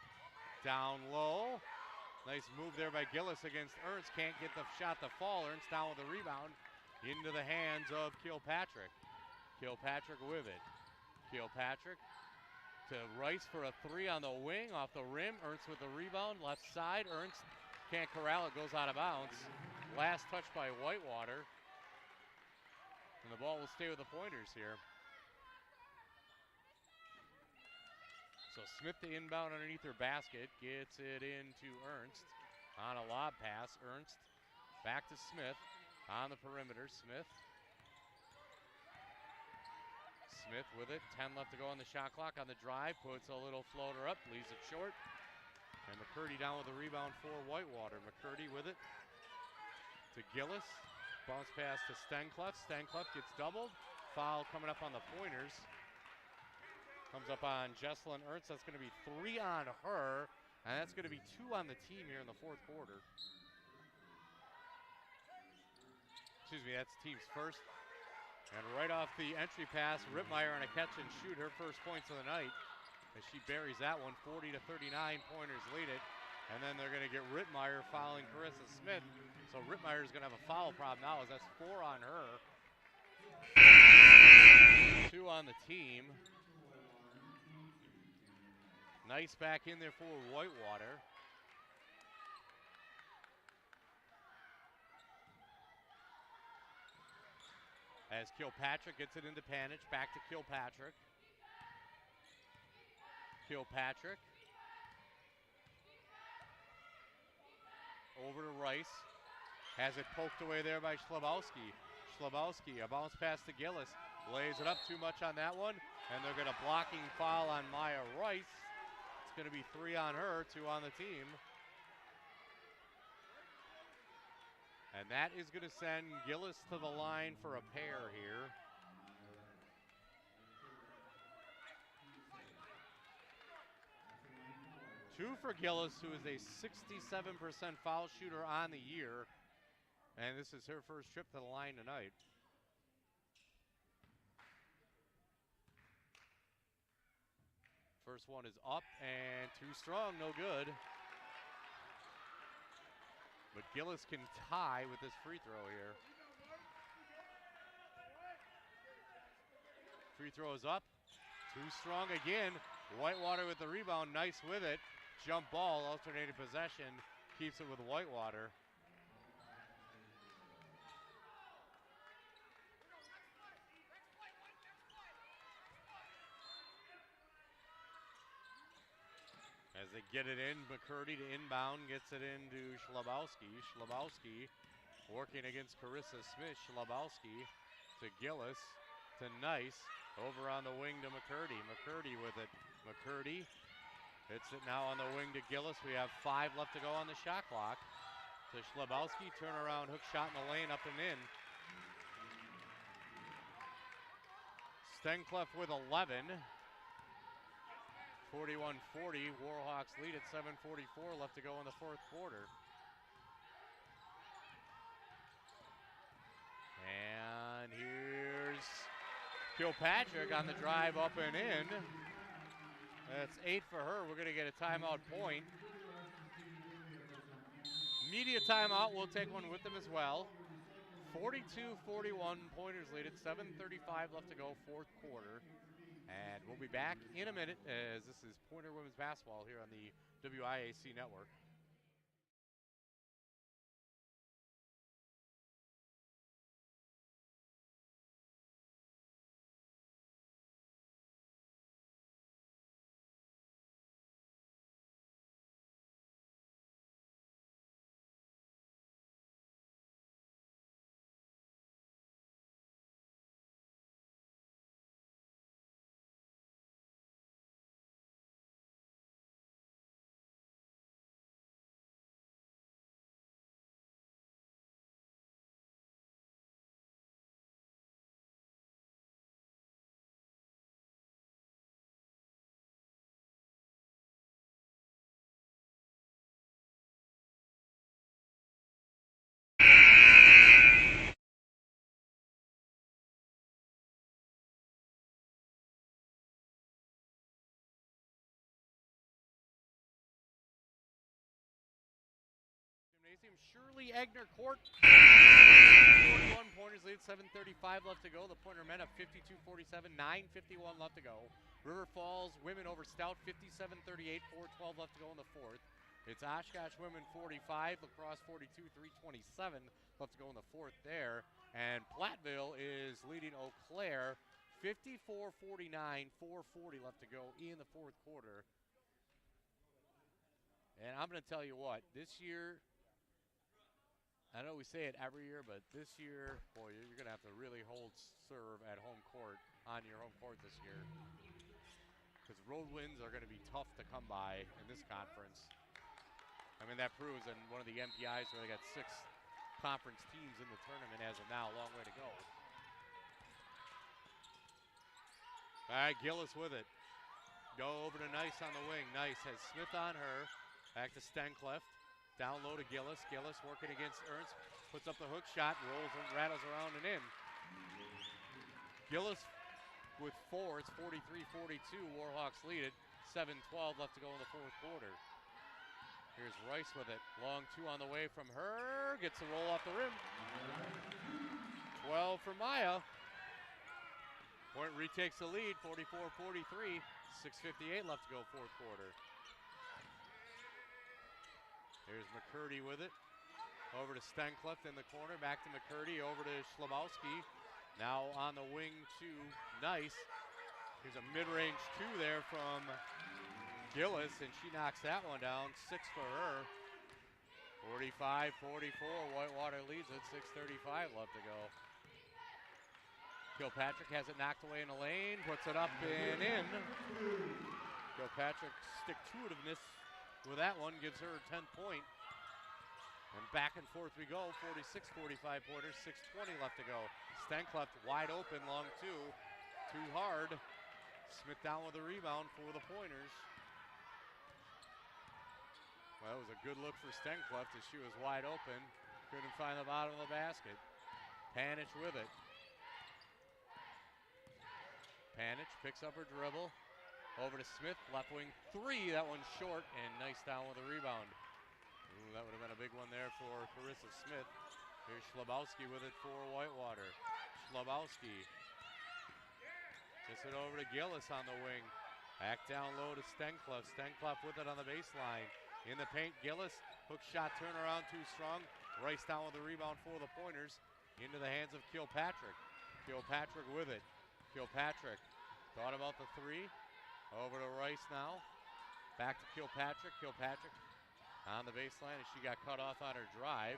Down low. Nice move there by Gillis against Ernst. Can't get the shot to fall. Ernst down with the rebound into the hands of Kilpatrick. Kilpatrick with it. Kilpatrick to Rice for a 3 on the wing off the rim. Ernst with the rebound. Left side. Ernst can't corral it. Goes out of bounds. Last touch by Whitewater. And the ball will stay with the Pointers here. So Smith to inbound underneath her basket. Gets it into Ernst. On a lob pass. Ernst back to Smith. On the perimeter. Smith with it. 10 left to go on the shot clock. On the drive. Puts a little floater up. Leaves it short. And McCurdy down with the rebound for Whitewater. McCurdy with it to Gillis. Bounce pass to Stenclef. Stenclef gets doubled. Foul coming up on the Pointers. Comes up on Jesselyn Ernst. That's going to be 3 on her. And that's going to be 2 on the team here in the fourth quarter. Excuse me, that's team's first. And right off the entry pass, Rittmeyer on a catch and shoot, her first points of the night. As she buries that one, 40-39, Pointers lead it. And then they're going to get Rittmeyer fouling Carissa Smith. So Rittmeyer's going to have a foul problem now, as that's 4 on her. 2 on the team. Nice back in there for Whitewater. As Kilpatrick gets it into Panich, back to Kilpatrick. Kilpatrick. Over to Rice. Has it poked away there by Schlabowski. Schlabowski, a bounce pass to Gillis. Lays it up too much on that one. And they're going to blocking foul on Maya Rice. It's going to be 3 on her, 2 on the team. And that is going to send Gillis to the line for a pair here. Two for Gillis, who is a 67% foul shooter on the year. And this is her first trip to the line tonight. First one is up and too strong, no good. But Gillis can tie with this free throw here. Free throw is up. Too strong again. Whitewater with the rebound, nice with it. Jump ball, alternating possession, keeps it with Whitewater. As they get it in, McCurdy to inbound, gets it into Schlabowski. Schlabowski working against Carissa Smith. Schlabowski to Gillis to Nice. Over on the wing to McCurdy. McCurdy with it. McCurdy hits it now on the wing to Gillis. We have 5 left to go on the shot clock. To Schlabowski, turnaround hook shot in the lane, up and in. Stenclef with 11. 41-40, Warhawks lead at 7:44 left to go in the fourth quarter. And here's Kilpatrick on the drive up and in. That's 8 for her. We're going to get a timeout point. Media timeout, we'll take one with them as well. 42-41, Pointers lead at 7:35 left to go, fourth quarter. And we'll be back in a minute as this is Pointer Women's Basketball here on the WIAC Network. Shirley Egner Court. 41 Pointers lead, 7:35 left to go. The Pointer men have 52-47, 9:51 left to go. River Falls women over Stout, 57-38, 4:12 left to go in the fourth. It's Oshkosh women 45, Lacrosse 42, 3:27 left to go in the fourth there. And Platteville is leading Eau Claire 54-49, 4:40 left to go in the fourth quarter. And I'm going to tell you what, this year, I know we say it every year, but this year, boy, you're going to have to really hold serve at home court, on your home court this year. Because road wins are going to be tough to come by in this conference. I mean, that proves in one of the MPIs where they got 6 conference teams in the tournament as of now. A long way to go. All right, Gillis with it. Go over to Nice on the wing. Nice has Smith on her. Back to Stencliffe. Down low to Gillis. Gillis working against Ernst. Puts up the hook shot. Rolls and rattles around and in. Gillis with 4. It's 43-42. Warhawks lead it. 7:12 left to go in the fourth quarter. Here's Rice with it. Long 2 on the way from her. Gets the roll off the rim. 12 for Maya. Point retakes the lead. 44-43. 6:58 left to go fourth quarter. Here's McCurdy with it. Over to Stencliffe in the corner. Back to McCurdy. Over to Schlabowski. Now on the wing to Nice. Here's a mid-range 2 there from Gillis, and she knocks that one down. 6 for her. 45-44. Whitewater leads it. 6:35 left to go. Kilpatrick has it knocked away in the lane. Puts it up and in. Kilpatrick's stick-to-itiveness with that one gives her a 10th point. And back and forth we go. 46-45 pointers. 6:20 left to go. Stencliffe wide open, long 2. Too hard. Smith down with the rebound for the Pointers. Well, that was a good look for Stencliffe as she was wide open. Couldn't find the bottom of the basket. Panich with it. Panich picks up her dribble. Over to Smith, left wing 3. That one's short, and Nice down with a rebound. Ooh, that would have been a big one there for Carissa Smith. Here's Schlabowski with it for Whitewater. Schlabowski gets it over to Gillis on the wing. Back down low to Stencliffe. Stencliffe with it on the baseline. In the paint, Gillis. Hook shot, turnaround too strong. Rice down with the rebound for the Pointers. Into the hands of Kilpatrick. Kilpatrick with it. Kilpatrick thought about the 3. Over to Rice now. Back to Kilpatrick. Kilpatrick on the baseline as she got cut off on her drive.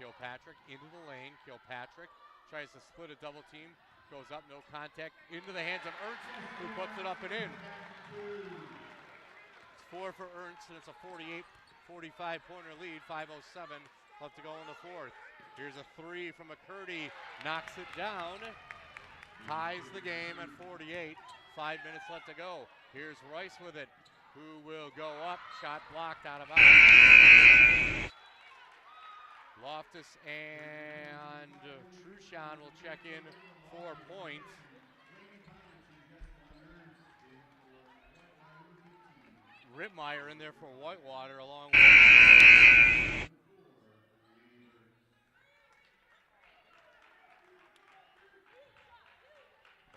Kilpatrick into the lane. Kilpatrick tries to split a double team. Goes up, no contact. Into the hands of Ernst, who puts it up and in. It's 4 for Ernst, and it's a 48-45 pointer lead. 5:07 left to go in the fourth. Here's a 3 from McCurdy. Knocks it down. Ties the game at 48. 5 minutes left to go. Here's Rice with it, who will go up. Shot blocked out of bounds. Loftus and Truchon will check in 4 points. Rittmeyer in there for Whitewater along with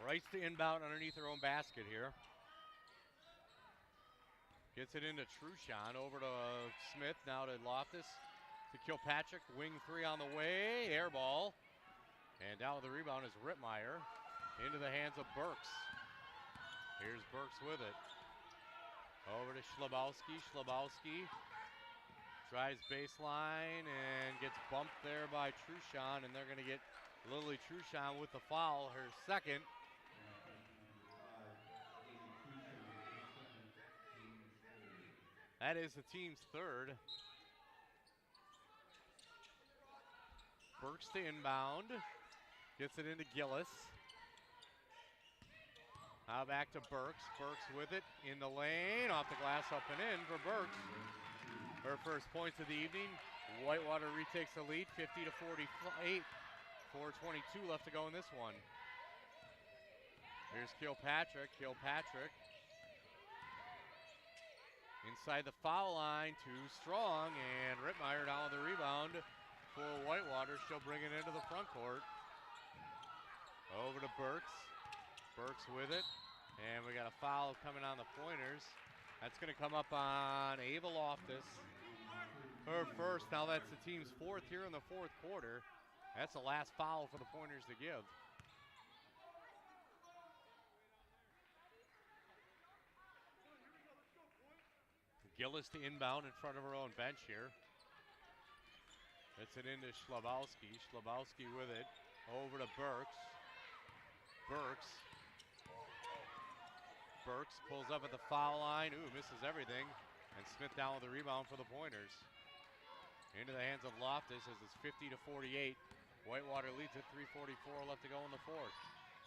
Rice to inbound underneath her own basket here. Gets it into Truchon, over to Smith, now to Loftus, to Kilpatrick, wing 3 on the way, air ball. And down with the rebound is Rittmeyer, into the hands of Burks. Here's Burks with it. Over to Schlabowski, Schlabowski drives baseline and gets bumped there by Truchon, and they're gonna get Lily Truchon with the foul, her second. That is the team's third. Burks to inbound. Gets it into Gillis. Now back to Burks. Burks with it in the lane. Off the glass, up and in for Burks. Her first points of the evening. Whitewater retakes the lead, 50-48. 4:22 left to go in this one. Here's Kilpatrick. Kilpatrick inside the foul line, too strong, and Rittmeyer down with the rebound for Whitewater. She'll bring it into the front court. Over to Burks. Burks with it, and we got a foul coming on the Pointers. That's going to come up on Ava Loftus. Her first. Now that's the team's fourth here in the fourth quarter. That's the last foul for the Pointers to give. Gillis to inbound in front of her own bench here. It's it into Schlabowski. Schlabowski with it. Over to Burks. Burks pulls up at the foul line. Ooh, misses everything. And Smith down with the rebound for the Pointers. Into the hands of Loftus as it's 50-48. Whitewater leads at 3:44 left to go in the fourth.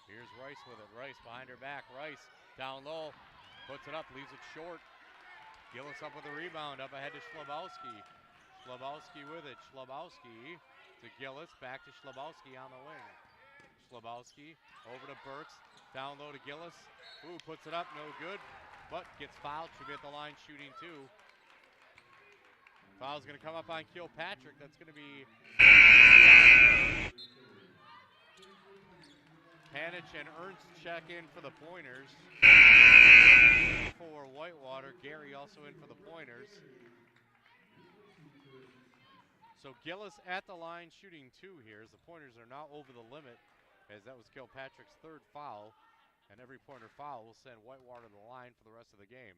Here's Rice with it. Rice behind her back. Rice down low. Puts it up, leaves it short. Gillis up with the rebound. Up ahead to Schlabowski. Schlabowski with it. Schlabowski to Gillis. Back to Schlabowski on the wing. Schlabowski over to Burks. Down low to Gillis. Ooh, puts it up. No good. But gets fouled. Should be at the line shooting two. Foul's going to come up on Kilpatrick. That's going to be Panich and Ernst check in for the Pointers. For Whitewater, Gary also in for the Pointers. So Gillis at the line shooting two here as the Pointers are now over the limit, as that was Kilpatrick's third foul, and every Pointer foul will send Whitewater to the line for the rest of the game.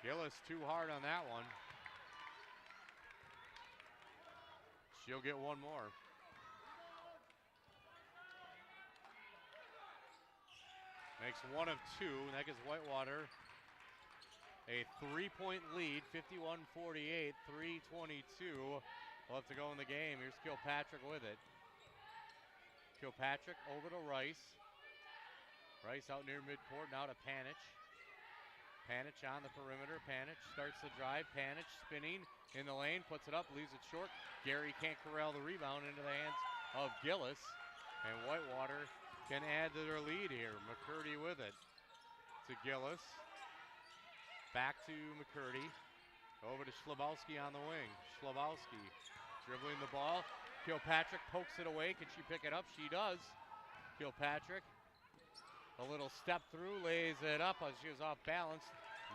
Gillis too hard on that one. She'll get one more. Makes one of two, and that gives Whitewater a 3-point lead, 51-48, 3:22 left to go in the game. Here's Kilpatrick with it. Kilpatrick over to Rice. Rice out near midcourt, now to Panich. Panich on the perimeter. Panich starts the drive. Panich spinning in the lane, puts it up, leaves it short. Gary can't corral the rebound into the hands of Gillis, and Whitewater can add to their lead here. McCurdy with it to Gillis. Back to McCurdy. Over to Schlabowski on the wing. Schlabowski dribbling the ball. Kilpatrick pokes it away. Can she pick it up? She does. Kilpatrick, a little step through, lays it up as she was off balance.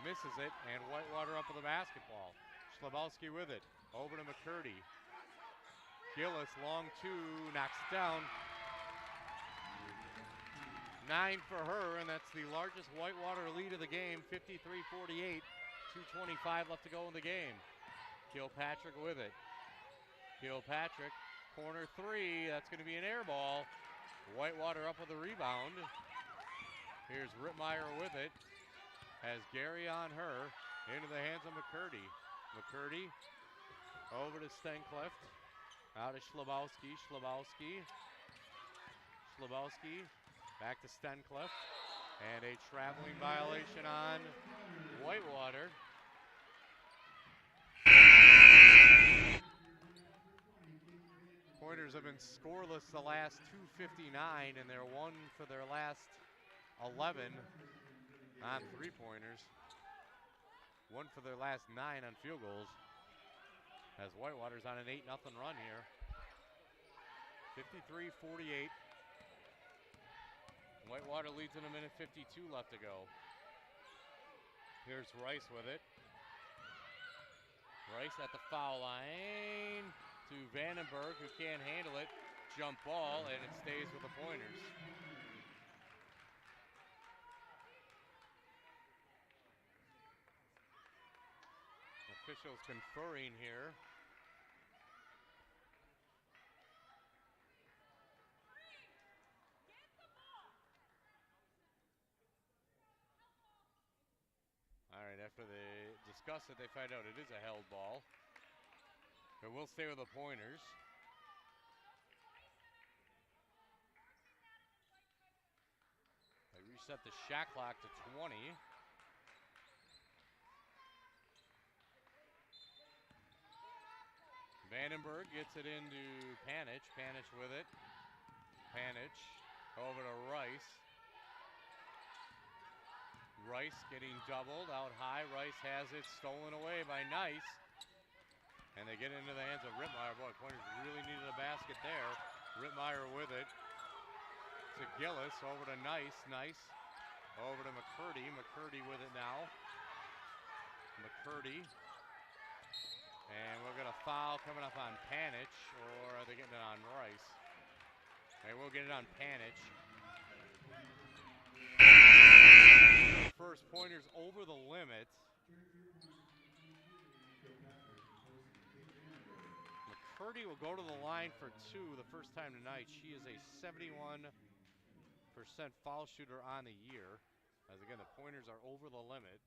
Misses it, and Whitewater up with the basketball. Schlabowski with it. Over to McCurdy. Gillis, long two, knocks it down. 9 for her, and that's the largest Whitewater lead of the game, 53-48, 2:25 left to go in the game. Kilpatrick with it. Kilpatrick, corner three, that's going to be an air ball. Whitewater up with the rebound. Here's Rittmeyer with it. Has Gary on her, into the hands of McCurdy. McCurdy over to Stencliffe. Out to Schlabowski. Schlabowski back to Stencliffe. And a traveling violation on Whitewater. Pointers have been scoreless the last 2:59, and they're 1 for their last 11 on three-pointers. 1 for their last 9 on field goals. As Whitewater's on an 8-0 run here. 53-48. Whitewater leads in a minute 52 left to go. Here's Rice with it. Rice at the foul line to Vandenberg, who can't handle it. Jump ball, and it stays with the Pointers. Officials conferring here. All right, after they discuss it, they find out it is a held ball. It will stay with the Pointers. They reset the shot clock to 20. Vandenberg gets it into Panich. Panich with it. Panich over to Rice. Rice getting doubled out high. Rice has it stolen away by Nice. And they get into the hands of Rittmeyer. Boy, Pointers really needed a basket there. Rittmeyer with it to Gillis. Over to Nice. Nice over to McCurdy. McCurdy with it now. McCurdy. And we'll get a foul coming up on Panich, or are they getting it on Rice? They will get it on Panich. First Pointers over the limit. McCurdy will go to the line for two the first time tonight. She is a 71% foul shooter on the year. As again, the pointers are over the limit.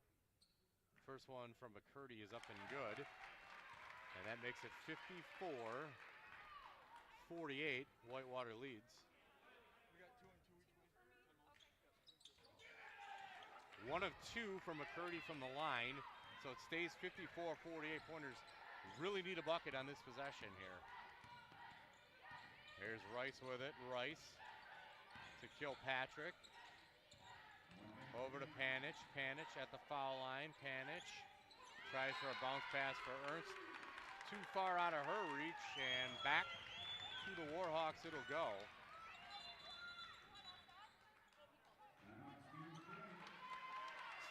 First one from McCurdy is up and good. And that makes it 54-48. Whitewater leads. One of two from McCurdy from the line. So it stays 54-48. Pointers really need a bucket on this possession here. There's Rice with it. Rice to Kilpatrick. Over to Panich. Panich at the foul line. Panich tries for a bounce pass for Ernst. Too far out of her reach, and back to the Warhawks it'll go.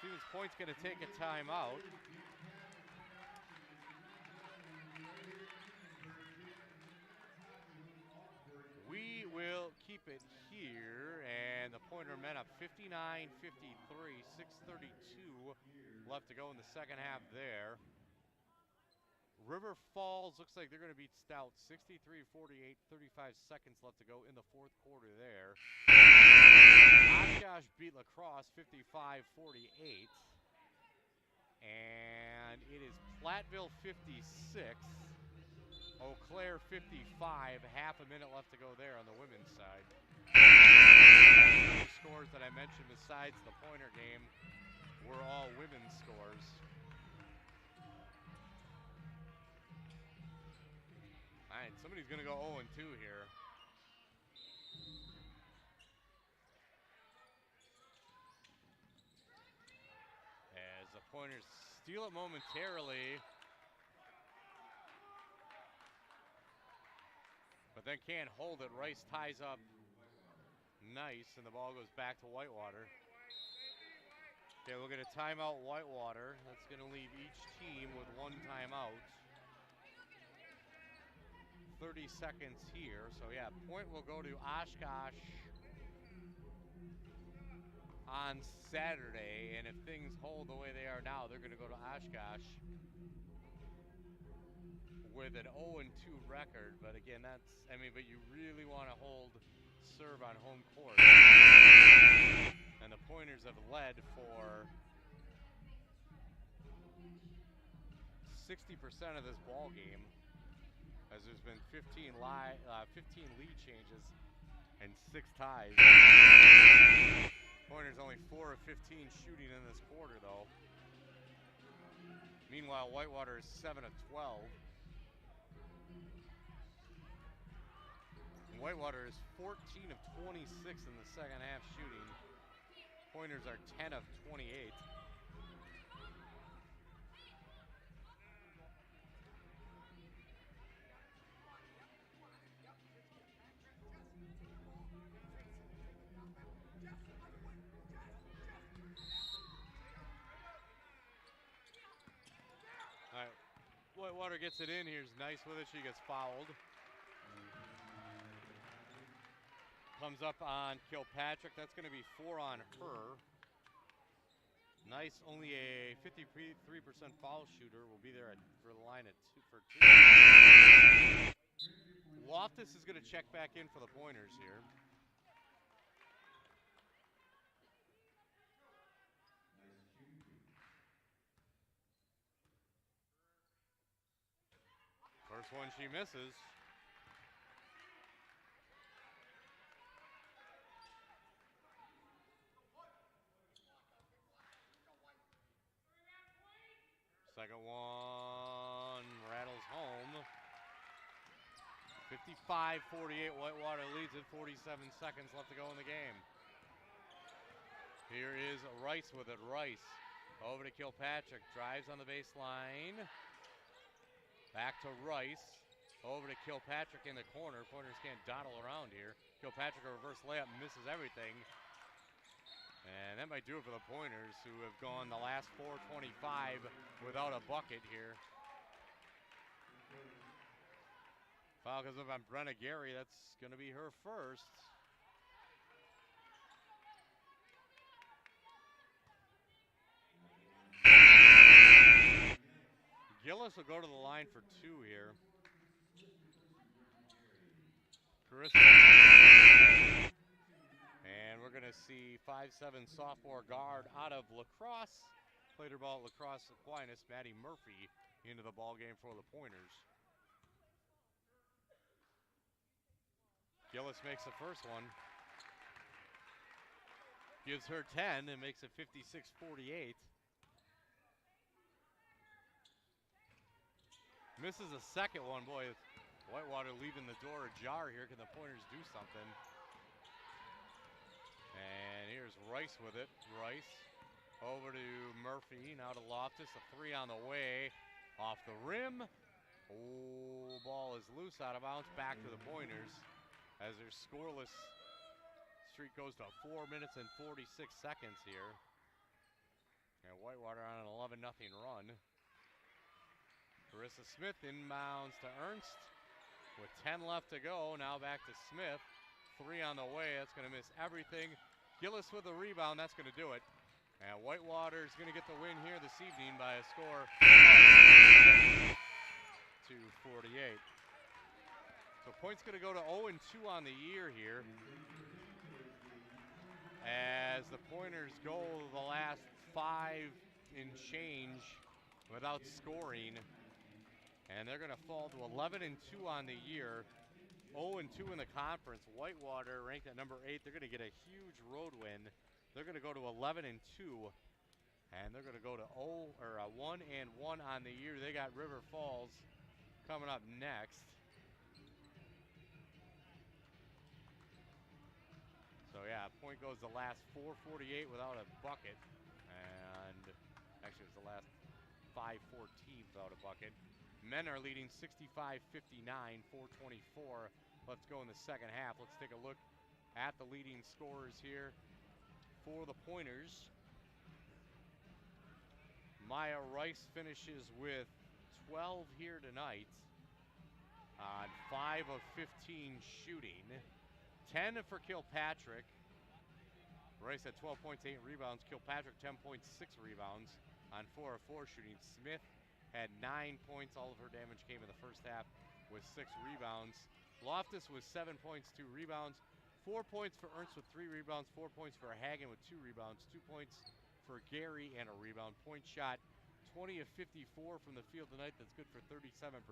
Stevens Point's going to take a timeout. We will keep it here, and the Pointer men up 59-53, 6:32 left to go in the second half there. River Falls looks like they're going to beat Stout 63-48, 35 seconds left to go in the fourth quarter there. Oshkosh beat La Crosse 55-48. And it is Platteville 56, Eau Claire 55, half a minute left to go there on the women's side. All the scores that I mentioned besides the Pointer game were all women's scores. All right, somebody's going to go 0-2 here. As the Pointers steal it momentarily, but then can't hold it. Rice ties up nice, and the ball goes back to Whitewater. Okay, we'll get a timeout, Whitewater. That's going to leave each team with one timeout. 30 seconds here. So yeah, point will go to Oshkosh on Saturday, and if things hold the way they are now, they're going to go to Oshkosh with an 0-2 record. But again, that's, I mean, but you really want to hold serve on home court. And the Pointers have led for 60% of this ball game, as there's been 15 lead changes and 6 ties. Pointers only 4 of 15 shooting in this quarter, though. Meanwhile, Whitewater is 7 of 12. And Whitewater is 14 of 26 in the second half shooting. Pointers are 10 of 28. All right, Whitewater gets it in. Here's Nice with it. She gets fouled. Comes up on Kilpatrick. That's going to be 4 on her. Nice, only a 53% foul shooter. Will be there for the line at 2 for 2. Loftus is going to check back in for the Pointers here. First one she misses. Second one rattles home. 55-48, Whitewater leads it, 47 seconds left to go in the game. Here is Rice with it. Rice over to Kilpatrick, drives on the baseline. Back to Rice, over to Kilpatrick in the corner. Pointers can't dawdle around here. Kilpatrick, a reverse layup, misses everything. And that might do it for the Pointers, who have gone the last 4:25 without a bucket here. Foul goes up on Brenna Gary. That's going to be her first. Gillis will go to the line for 2 here. Carissa. And we're going to see 5'7" sophomore guard out of La Crosse. Played her ball at La Crosse Aquinas, Maddie Murphy, into the ball game for the Pointers. Gillis makes the first one. Gives her 10 and makes it 56-48. Misses a second one. Boy, Whitewater leaving the door ajar here. Can the Pointers do something? And here's Rice with it. Rice over to Murphy. Now to Loftus. A 3 on the way. Off the rim. Oh, ball is loose out of bounds. Back to the Pointers as their scoreless streak goes to 4 minutes and 46 seconds here. And Whitewater on an 11-0 run. Carissa Smith inbounds to Ernst with 10 left to go. Now back to Smith. 3 on the way. That's going to miss everything. Gillis with the rebound. That's going to do it. And Whitewater is going to get the win here this evening by a score to 48. So points going to go to 0-2 on the year here, as the Pointers go the last 5 and change without scoring. And they're going to fall to 11-2 on the year, 0-2 in the conference. Whitewater, ranked at number 8, they're going to get a huge road win. They're going to go to 11-2, and they're going to go to 1-1 on the year. They got River Falls coming up next. So yeah, point goes the last 4:48 without a bucket, and actually it was the last 5:14 without a bucket. Men are leading 65-59, 4:24 left to go in the second half. Let's take a look at the leading scorers here for the Pointers. Maya Rice finishes with 12 here tonight on 5 of 15 shooting. 10 for Kilpatrick. Rice had 12 points, 8 rebounds. Kilpatrick 10.6 rebounds on 4 of 4 shooting. Smith had 9 points. All of her damage came in the first half with 6 rebounds. Loftus was 7 points, 2 rebounds. 4 points for Ernst with 3 rebounds. 4 points for Hagen with 2 rebounds. 2 points for Gary and a rebound. Point shot 20 of 54 from the field tonight. That's good for 37%.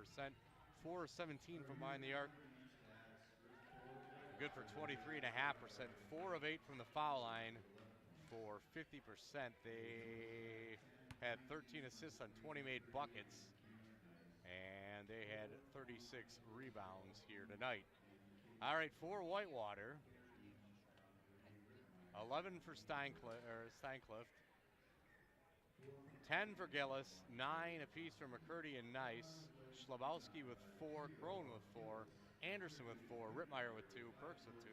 4 of 17 from behind the arc. Good for 23.5%. 4 of 8 from the foul line for 50%. They had 13 assists on 20 made buckets, and they had 36 rebounds here tonight. All right, for Whitewater, 11 for Steincliff, 10 for Gillis, 9 apiece for McCurdy and Nice, Schlabowski with 4, Crone with 4, Anderson with 4, Rittmeyer with 2, Perks with 2,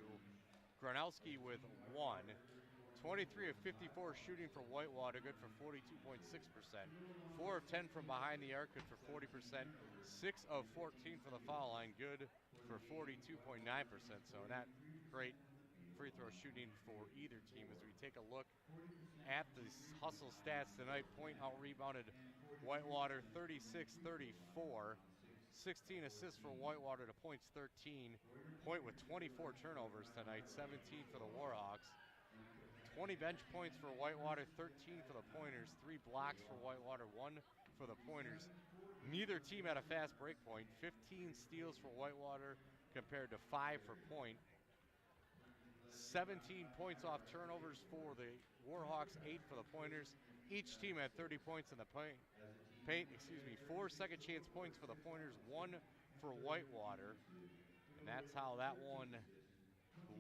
Gronowski with 1. 23 of 54 shooting for Whitewater, good for 42.6%. 4 of 10 from behind the arc, good for 40%. 6 of 14 from the foul line, good for 42.9%. So not great free throw shooting for either team. As we take a look at the hustle stats tonight, point out rebounded Whitewater 36-34. 16 assists for Whitewater to Point's 13. Point with 24 turnovers tonight, 17 for the Warhawks. 20 bench points for Whitewater, 13 for the Pointers, 3 blocks for Whitewater, 1 for the Pointers. Neither team had a fast break point. 15 steals for Whitewater compared to 5 for Point. 17 points off turnovers for the Warhawks, 8 for the Pointers. Each team had 30 points in the paint. 4 second chance points for the Pointers, 1 for Whitewater. And that's how that one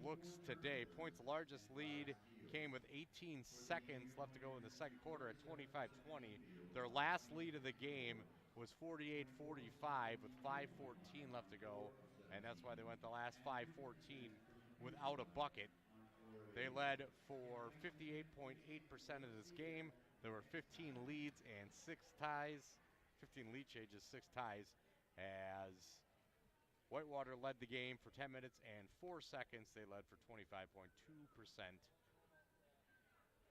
looks today. Points largest lead came with 18 seconds left to go in the second quarter at 25-20. Their last lead of the game was 48-45 with 5:14 left to go, and that's why they went the last 5:14 without a bucket. They led for 58.8% of this game. There were 15 leads and 6 ties, 15 lead changes, 6 ties, as Whitewater led the game for 10 minutes and 4 seconds. They led for 25.2%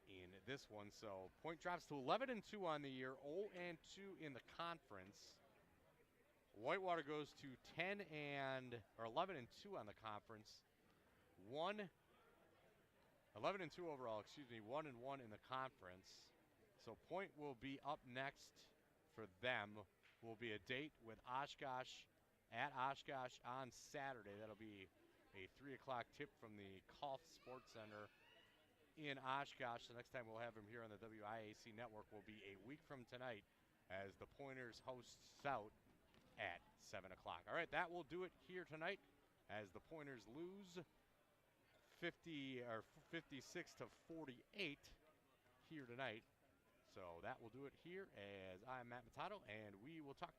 in this one. So Point drops to 11-2 on the year, 0-2 in the conference. Whitewater goes to 11 and 2 on the conference. 11 and 2 overall, 1 and 1 in the conference. So Point will be up next for them. Will be a date with Oshkosh at Oshkosh on Saturday. That'll be a 3 o'clock tip from the Kolf Sports Center in Oshkosh. The next time we'll have him here on the WIAC network will be a week from tonight as the Pointers host South at 7 o'clock. All right, that will do it here tonight as the Pointers lose 56 to 48 here tonight. So that will do it here as I'm Matt Matato, and we will talk